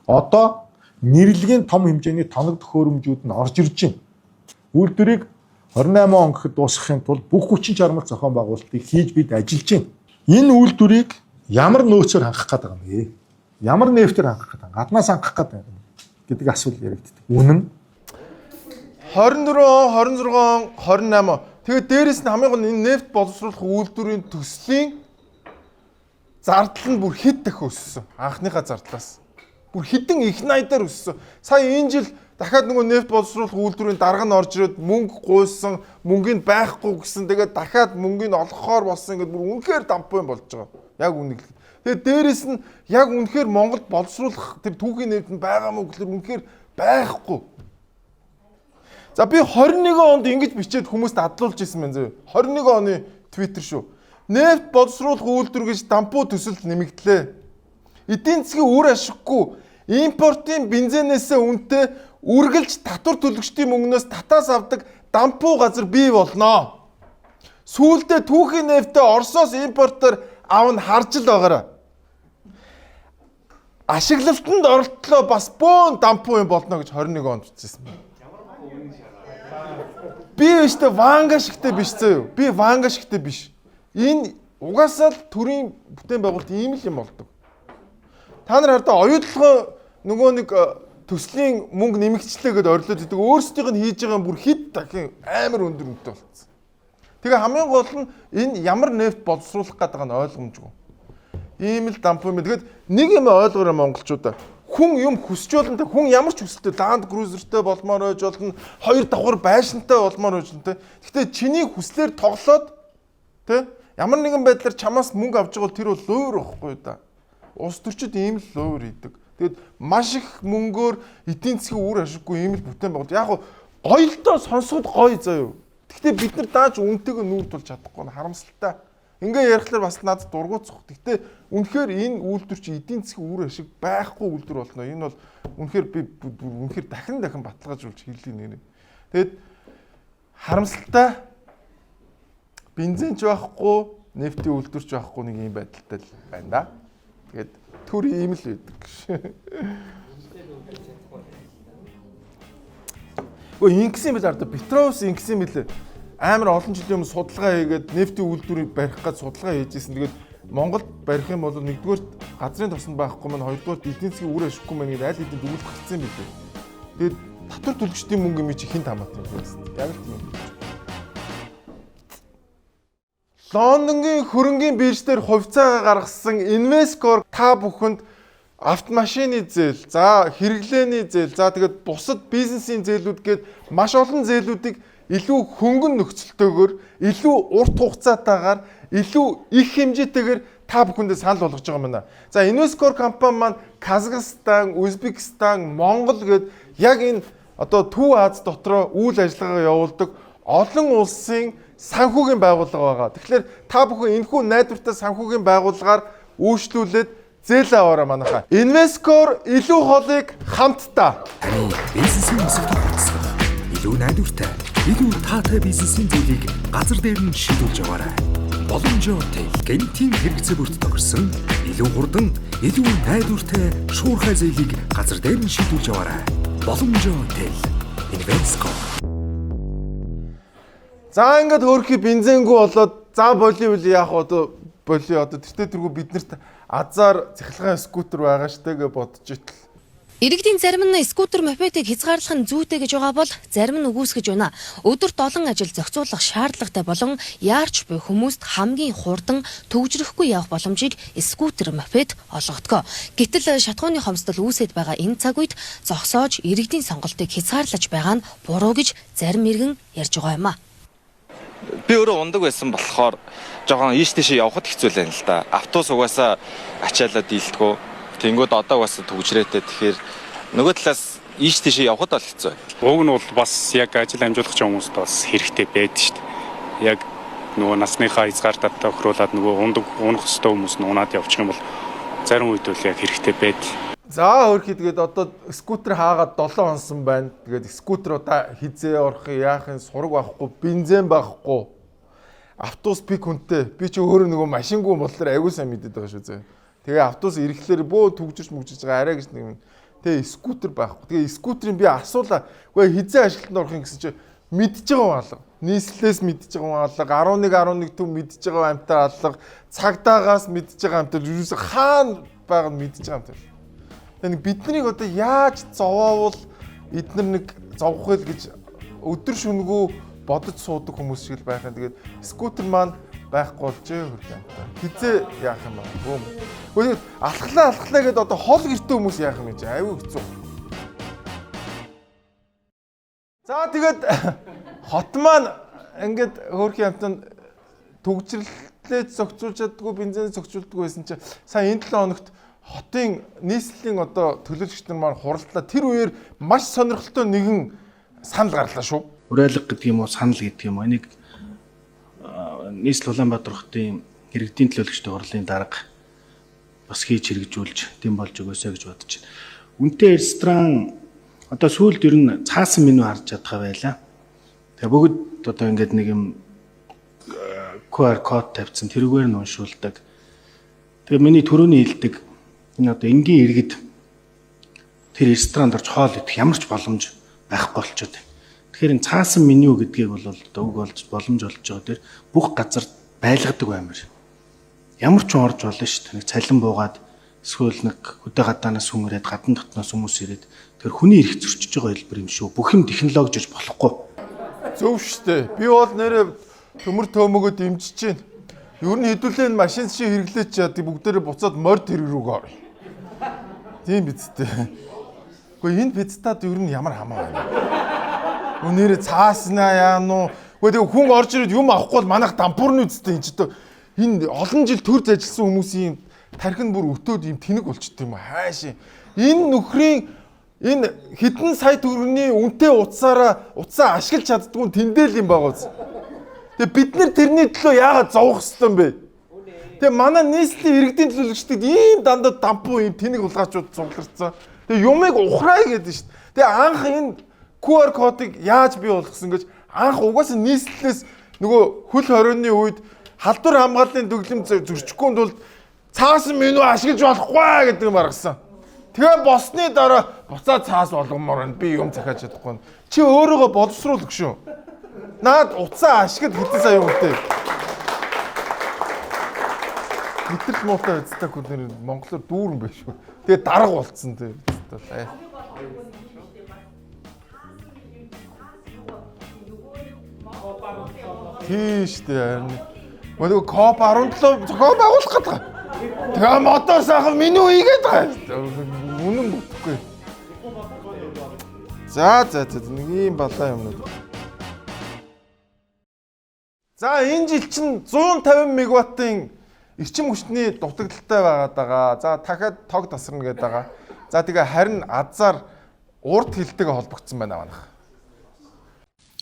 Одоо нэрлэгийн том хэмжээний тоног төхөөрөмжүүд нь орж ирж байна. Үйлдвэрийг 28 он гэхэд дуусгахын тулд бүх хүчин чармал зохион байгуулалтыг хийж бид ажиллаж байна. Энэ үйлдвэрийг ямар нөөцөөр хангах гэдэг юм бэ? Ямар нефтээр хангах гэдэг, гаднаас хангах гэдэг гэдэг асуулт яригддаг. Үнэн 24 он, 26 он, 28. Тэгээд дээрэс нь хамгийн гол энэ нефт боловсруулах үйлдвэрийн төслийн зардал нь бүр хэд дахин өссөн. Анхныхаа зардлаас. Бүр хэдэн их найдаар өссөн. Сая энэ жил дахиад нөгөө нефт боловсруулах үйлдвэрийн дарга нь орж ирээд мөнгө гуйсан, мөнгөнд байхгүй гэсэн. Тэгээд дахиад мөнгөнд олгохоор болсон ингээд бүр үнэхээр дампуй болж байгаа. Яг үнэг. Тэгээд дээрэс нь яг үнэхээр Монголд боловсруулах тэр түүхийн нефт нь байгаа мó гэхэлэр үнэхээр байхгүй. За би 21 онд ингэж бичээд хүмүүст адлуулж ирсэн байна зөө. 21 оны Twitter шүү. Нефт боловсруулах үйлдвэр гэж дампуу төсөлд нэмэгдлээ. Эдийн засгийн үр ашиггүй импортын бензинээсээ үнэтэй үргэлж татвар төлөгчдийн мөнгнөөс татаас авдаг дампуу газар бий болно. Сүүлдээ түүхийн нефтээ Оросоос импортоор авна харж л байгаарай. Ашиглалтанд оролтлоо бас бөөн дампуу юм болно гэж 21 онд бичсэн. Би өстө ванга шигтэй биш зөө. Би ванга шигтэй биш. Энэ угаасаа л төрийн бүтээн байгуулалт ийм л юм болдог. Та нар хардаа оюутлогоо нөгөө нэг төслийн мөнгө нэмэгчлээ гэдээ орилоод идэг. Өөрсдийнх нь хийж байгаа бүр хэд дахин амар өндөр үнэтэй болсон. Тэгээ хамгийн гол нь энэ ямар нефт боловсруулах гэдэг нь ойлгомжгүй. Ийм л дампуу юм. Тэгэхэд нэг юм ойлгоорой монголчуудаа. Хүн юм хүсч болно. Хүн ямар ч хүсэлтэй Land Cruiser-тэй болмоор байж болно. 2 давхар байшинтай болмоор байж болно. Гэхдээ чиний хүслээр тоглоод тэ ямар нэгэн байдлаар чамаас мөнгө авч байгаа бол тэр бол луур واخгүй да. Улс төрчид ийм л луур хийдэг. Тэгээд маш их мөнгөөр эдийн засгийн үр ашиггүй ийм л бүтээн байгуул. Яг гоё л доо сонсоход гоё заяа. Гэхдээ бид нар дааж үнэтэйг нүүр тулж чадахгүй нь харамсалтай. Ингээ ярихлаар бас надад дургуутсах. Гэхдээ үнэхээр энэ үйлдвэр чи эдийн засгийн үр ашиг байхгүй үйлдвэр болно. Энэ бол үнэхээр би үнэхээр дахин баталгаажуулж хэллий нэрээ. Тэгэд харамсалтай бензинч байхгүй, нефтийн үйлдвэрч байхгүй нэг юм байдалтай л байна да. Тэгээд түр ийм л байдаг гэж. Ингэсэн бил арда Петроус ингэсэн бил амар олон жилийн өмнө судалгаа хийгээд нефтийн үйлдвэрийг барих гэж судалгаа хийжсэн. Тэгээд Монголд барих юм бол нэгдүгээр газрын тоснд байхгүй маань хоёрдугаар эдийн засгийн үр ашиггүй маань аль хэдийн дүгнэлт гарцсан юм билээ. Тэгээд татвар төлөгчдийн мөнгө юм чи хэн хамаатай юм бэ? Яг л тийм. Лондонгийн хөрөнгийн бирж дээр хувьцаагаа гаргасан Invescore та бүхэнд автомашины зээл, за хэрэглээний зээл, за тэгээд бусад бизнесийн зээлүүд гээд маш олон зээлүүдийг илүү хөнгөн нөхцөлтөөр, илүү урт хугацаатаагаар, илүү их хэмжээтэйгээр та бүхэндээ санал болгож байгаа юм байна. За Invescore компани маань Казахстан, Узбекистан, Монгол гээд яг энэ одоо Төв Аз дотроо үйл ажиллагаа явуулдаг олон улсын санхүүгийн байгууллага байгаа. Тэгэхээр та бүхэн энэхүү найдвартай санхүүгийн байгууллагаар үйлчлүүлээд зээл аваараа манайхаа. Invescore илүү холыг хамтдаа. Таны бизнесийн өсөлтөд хүртсэх илүү найдвартай, илүү таатай бизнесийн зээлийг газар дээр нь шийдүүлж яваарай. Боломжтой гэнтийн хэрэгцээ бүрт тохирсон илүү хурдан, илүү найдвартай шуурхай зээлийг газар дээр нь шийдүүлж яваарай. Боломжтой Invescore. За ингээд хөөрхий бензингүй болоод за болио яах одоо болио одоо тэртээ тэргүй биднэрт азар цахилгаан скутер байгаа штэ гэж бодож итэл. Иргэдийн зарим нь скутер мопедыг хязгаарлах нь зүйтэй гэж байгаа бол зарим нь үгүйсгэж байна. Өдөрт олон ажил зохицуулах шаардлагатай болон яарч буй хүмүүст хамгийн хурдан төвжрэхгүй явах боломжийг скутер мопед олгодгоо. Гэтэл шатхууны хомсдол үүсэт байгаа энэ цаг үед зогсоож иргэдийн сонголтыг хязгаарлаж байгаа нь буруу гэж зарим иргэн ярьж байгаа юм а. Би өөрөө ундаг байсан болохоор жоохон ийш тийш явахд хэцүү л байна л да. Автобус угаасаа ачаалаад дийлдэггүй. Тэнгүүд одоо бас төгжрээтэй. Тэгэхээр нөгөө талаас ийш тийш явахд бол хэцүү. Уг нь бол бас яг ажил амжуулах хүмүүст бас хэрэгтэй байдаг шүү дээ. Яг нөгөө насныхаа хязгаартаа тохируулаад нөгөө унах хөстөө хүмүүс нь унаад явчих юм бол зарим үед бол яг хэрэгтэй байдаг. За өөрхий тэгээд одоо скутер хаагаад 7 онсон байна. Тэгээд скутер одоо хизээ орох яахын сураг байхгүй, бензин байхгүй. Автобус би хүнтэй. Би ч өөрөө нөгөө машингүй болохоор аягүй сайн мэдээд байгаа шүү зэ. Тэгээ автобус ирэхлээр бөө түгжиж мүгжиж байгаа арай гэж нэг юм. Тэгээ скутер байхгүй. Тэгээ скутерийн би асуулаа. Үгүй хизээ ажилтанд орох юм гэсэн чи мэдж байгаа алга. Нийслэлээс мэдж байгаа алга, 11 төв мэдж байгаа амтар алга, цагдаагаас мэдж байгаа амтар юусэн хаана байгааг нь мэдж байгаа амтар. Нэг биднийг одоо яаж зовоовол эднэр нэг зовх вэ гэж өдөр шөнөгөө бодож суудаг хүмүүс шиг л байх юм. Тэгээд скутер маань байхгүй болжээ хөрхий. Хизээ яах юм бэ? Гэхдээ алхлаа гэдээ одоо хол гэртээ хүмүүс яах юм чи аюу хэцүү. За тэгээд хот маань ингээд хөрхий амтанд төгжрлээд зохицуулж чаддгүй, бензин зохицуулдаггүй байсан чи сая энэ 7 хоногт хотын нийслэлийн одоо төлөөлөгч нар маань хуралдлаа. Тэр үеэр маш сонирхолтой нэгэн санал гарлаа шүү. Уриалга гэдэг юм уу, санал гэдэг юм уу. Энийг нийслэл Улаанбаатар хотын иргэдийн төлөөлөгчдийн хурлын дарга бас хийж хэрэгжүүлж дэм болж өгөөсэй гэж бодож байна. Үнэтэй ресторан одоо сүүлд ер нь цаасан меню харж чадхаа байлаа. Тэгээ бүгд одоо ингээд нэг юм QR код тавьсан тэрүүгээр нь уншуулдаг. Тэгээ миний төрөний хэлдэг энэ одоо энгийн иргэд тэр ресторанд орж хоол идэх ямар ч боломж байхгүй болчиход байна. Тэгэхээр энэ цаасан меню гэдгийг бол өг болж боломж болж байгаа тэр бүх газар байлгадаг баймир. Ямар ч орж болно шүү дээ. Нэг цалин буугаад эсвэл нэг хөдөө гадаанаас хүн ирээд гадна дотноос хүмүүс ирээд тэр хүний эрх зөрчиж байгаа хэлбэр юм шүү. Бүх юм технологиж болохгүй. Зөв шүү дээ. Би бол нэрээ төмөр төөмөгөө дэмжиж байна. Ер нь хэдүүлээ машин шиг хэрэглээч яа бүгдээрээ буцаад морд тэр рүүгээ орё. Тийм биз дээ. Гэхдээ энэ пиццад ер нь ямар хамаа байна. Өнөөдөр цааснаа яа нуу. Гэхдээ хүн орж ирээд юм авахгүй бол манайх дампуурны үсттэй энэ ч одоо энэ олон жил төрж ажилласан хүмүүсийн тархин бүр өтөөд юм тэнэг болчтой юм хайшин. Энэ нөхрийн энэ хэдэн сая төгрөгийн үнэтэй утсаа ашиглаж чаддгүй тэндэл юм байгаа үз. Тэгээ бид нар тэрний төлөө яагаад зовох ёстой юм бэ? Тэгээ манай нийслэлийн иргэдийн төлөөлөгчдөд ийм дандаа дампуу ийм тэнэг улгаачууд цугларцсан. Тэгээ юмыг ухраа гэдэг нь шүү дээ. Тэгээ анх энэ QR кодыг яаж бий болгосон гэж анх угаасаа нийслэлээс нөгөө хөл хорионы үед халдвар хамгааллын дөглөм зөрчихгүй тулд цаас меню ашиглаж болохгүй гэдэг юм гаргасан. Тэгээ босны дараа буцаад цаас болгомоор байна. Би юм захиаж чадахгүй. Чи өөрийгөө боловсруулах шүү. Наад утсаа ашиглаж хэдэн сая үнэтэй. Мэтрэл муутай эцтэй хүн Монголоор дүүрэн байх шүү. Тэгээ дарга болцсон тэгээ. Тийш дээ. Нөгөө коп 17 зохион байгуулах гэдэг. Тэгээ модоо сайхан меню хийгээд байгаа. Үнэн бүтэхгүй. За нэг юм балаа юмнууд. За энэ жил чинь 150 мегаваттын эрчим хүчний дутагдaltaй байгаад байгаа. За дахиад тог тасарна гэдэг байгаа. За тэгээ харин азар урд хилдэг холбогдсон байна манайх.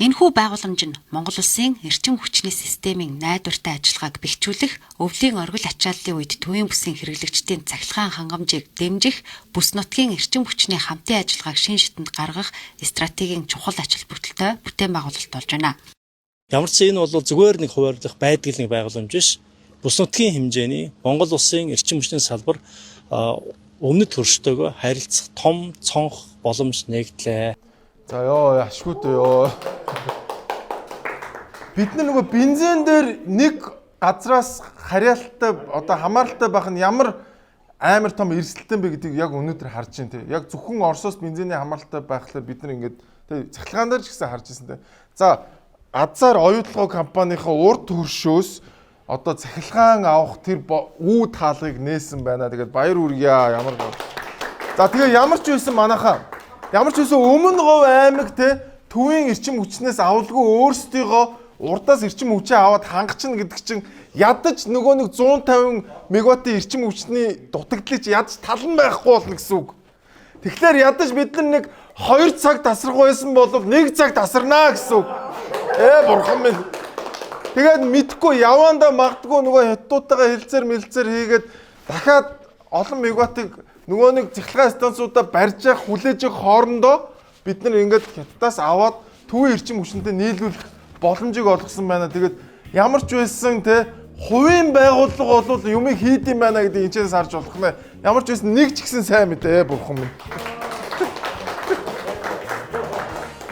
Энэхүү байгууламж нь Монгол улсын эрчим хүчний системийн найдвартай ажиллагааг бэхжүүлэх, өвлийн оргил ачааллын үед төвийн бүсийн хэрэглэгчдийн цахилгаан хангамжийг дэмжих, бүс нутгийн эрчим хүчний хамтын ажиллагааг шин шидэнд гаргах стратегийн чухал ажил бүтэлтэй бүтээн байгуулалт болж байна. Ямар ч энэ бол зүгээр нэг хуваарлах байдаг нэг байгууламж биш. Бүс нутгийн хэмжээний Монгол улсын эрчим хүчний салбар өмнөд хөрштөөгөө харилцах том цонх боломж нэгдлээ. За ёо ашгүй дээ ёо. Бид нөгөө бензин дээр нэг газраас харьяалтай одоо хамааралтай байх нь ямар амар том эрсдэлтэй бэ гэдгийг яг өнөөдөр харж байна те. Яг зөвхөн Оросоос бензиний хамааралтай байхлаар бид нар ингээд те цахилгаан дээр ч гэсэн харж ирсэн те. За Азар оюутлогоо компанийнхаа урд хөршөөс одоо цахилгаан авах тэр үү таалгыг нээсэн байна. Тэгээд баяр хүргье ямар. За тэгээ ямар ч байсан манайхаа ямар ч үсэн өмнө говь аймаг те төвийн эрчим хүчнээс авалгүй өөрсдийгөө урдаас эрчим хүчээ аваад хангachна гэдэг чинь ядаж нөгөө нэг 150 мегаваттын эрчим хүчний дутагдлыг ядаж талан байхгүй болно гэсэн үг. Тэгэхээр ядаж бид нар нэг 2 цаг тасрах байсан бол 1 цаг тасарнаа гэсэн үг. Бурхан минь. Тэгээд мэдхгүй явандаа магадгүй нөгөө хятадуудтайгаа хэлцээр хийгээд дахиад олон мегаваттыг нөгөө нэг цахилгаан станцуудаа барьж явах, хүлээж авах хоорондоо бид нар ингээд хятадаас аваад төвийн эрчим хүчнтэй нийлүүлэх боломжийг олгосон байна. Тэгээд ямар ч байсан те хувийн байгууллага бол юмыг хийд юм байна гэдэг энэчээс харж болох нэ. Ямар ч байсан нэг ч гэсэн сайн мэдээ бурхан минь.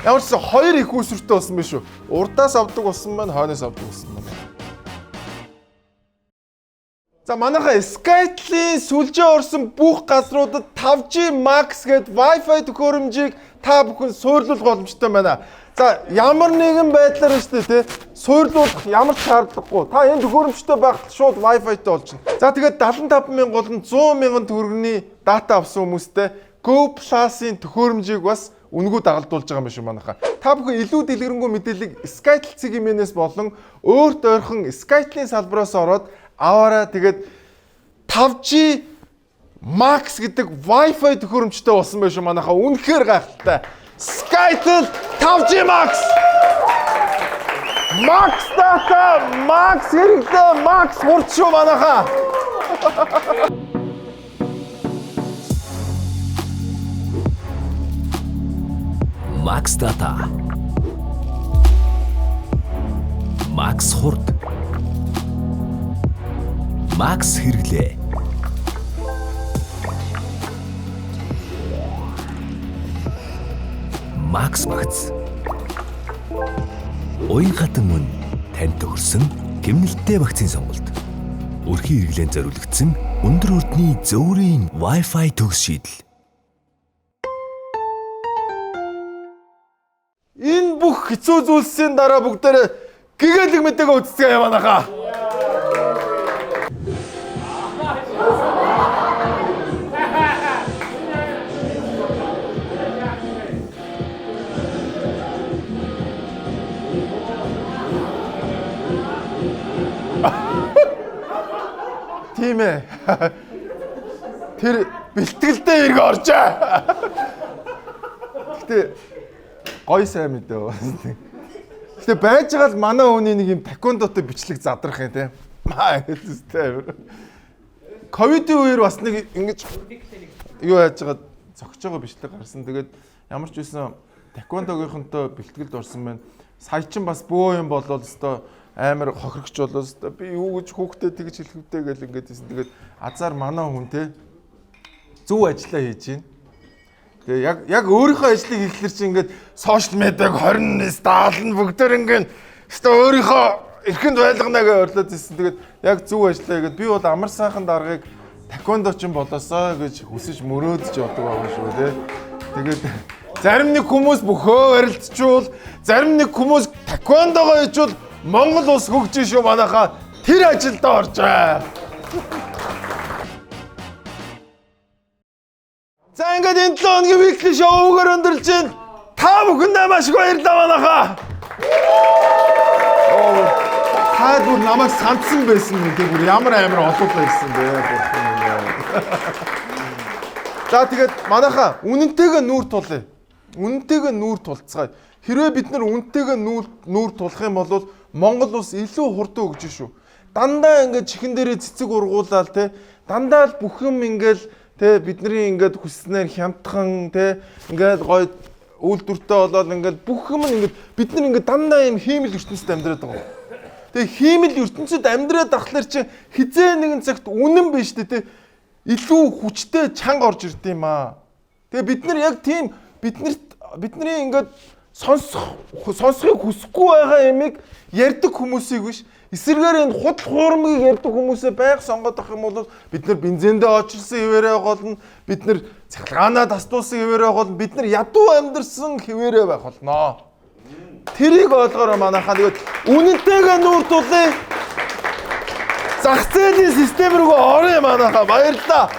Ямар ч хоёр их үүсвэртэй болсон биш үү? Урдаас авдаг болсон байна, хойноос авдаг болсон байна. За манайха SkyTel-ийн сүлжээ орсон бүх газруудад 5G Max гэдэг Wi-Fi төхөөрөмжийг та бүхэн суйрлуулах боломжтой байна. За ямар нэгэн байдлаар шүү дээ те суйрлуулах ямар ч шаардлагагүй. Та энэ төхөөрөмжтэй байхад шууд Wi-Fi-тэй болж байна. За тэгээд 75,000 болон 100,000 төгрөгийн дата авсан хүмүүстээ Go Plus-ийн төхөөрөмжийг бас үнгүү дагалдуулж байгаа юм шиг манайха. Та бүхэн илүү дэлгэрэнгүй мэдээллийг SkyTel цэгийн болон өөрт ойрхон SkyTel-ийн салбараас ороод аваараа. Тэгээд 5G Max гэдэг Wi-Fi төхөөрөмжтэй болсон байх шүү манайха. Үнэхээр гайхалтай. SkyTel 5G Max. Max data, Max хэрэгтэй, Max хурд шүү манайха. Max data. Max хурд. Max хэрэглээ. Max багц. Уян хатан мөн танд төгөрсөн гэмнэлттэй вакцины сонголт. Өрхийн хэрэглээнд зориулагдсан өндөр өрдний зөөврийн Wi-Fi төгс шийдэл. Энэ бүх хэцүү зүйлсийн дараа бүгдээрээ гэгээлэг мэдээгээ үзцгээе манайхаа. Тийм ээ. тэр бэлтгэлтэй эрг оржээ. Гэтэ гой сайн мэдээ. Гэтэ байж байгаа л манай хүний нэг юм таквондотой бичлэг задрах юм те. Маа хэлстэй. Ковидын үеэр бас нэг ингэж юу яаж байгаа зогсож байгаа бичлэг гарсан. Тэгээд ямар ч үсэн таквондогийнхонтой бэлтгэлд орсон байна. Сая чин бас бөө юм болол өстой амар хохирогч болол өстой би юу гэж хүүхдэд тэгж хэлэхвтэй гэл ингээд хэлсэн. Тэгээд азар манай хүн те зөв ажиллаа хийж байна. Тэгээ яг өөрийнхөө ажлыг ихлэр чи ингээд сошиал медиаг 29 70 бүгдээр ингээд өстой өөрийнхөө эрхэнд байлганаа гэж орлоод ирсэн. Тэгээд яг зөв ажиллаа гэдэг би бол амар сайхан даргаыг таквондочин болоосоо гэж хүсэж мөрөөдж явдаг байгаа шүү те. Тэгээд зарим нэг хүмүүс бөхөө барилдчул, зарим нэг хүмүүс таквондогоо хийжүүл Монгол улс хөгжиж шүү манайхаа тэр ажилд оржээ. За ингээд энэ 7 хоногийн weekly show-гаар өндөрлж байна. Та бүхэндээ маш их баярлалаа манайхаа. Та бүр намайг сандсан байсан юм те бүр ямар амар олуулаа ирсэн бэ. За тэгээд манайхаа үнэнтэйгээ нүүр тулъя. Үнэнтэйгээ нүүр тулцгаая. Хэрвээ бид нар үнэнтэйгээ нүүр тулах юм бол Монгол улс илүү хурдан хөгжиж шүү. Дандаа ингээд чихэн дээрээ цэцэг ургуулаад те дандаа л бүх юм ингээд те бидний ингээд хүснээр хямдхан те ингээд гоё үйлдвэртэй болоод ингээд бүх юм ингээд бид нар ингээд дандаа юм хиймэл ертөнцид амьдраад байгаа. Тэгээ хиймэл ертөнцид амьдраад ахлаар чи хизээ нэгэн цагт үнэн биш те илүү хүчтэй чанга орж ирд юм аа. Тэгээ бид нар яг тийм бидний ингээд сонсохыг хүсэхгүй байгаа ямиг ярьдаг хүмүүсийг биш эсэргээр энэ худал хуурмыг ярьдаг хүмүүсээ байг сонгоод авах юм бол бид нар бензиндээ очилсан хിവэрээ болно, бид нар цахилгаанаа тасдуулсан хിവэрээ болно, бид нар ядуу амьдэрсэн хിവэрээ байх болно. Тэрийг ойлгоорой манайхаа. Тэгээд үнэнтэйгээ нүүр тулъя. Зах зээлийн систем рүү орё манайхаа. Баярлалаа.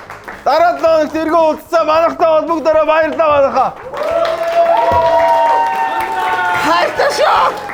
Дараа 7 хоногт эргөө уулзсаа манайхтай холбогдороо баярлалаа манайхаа. Хайртай шүү.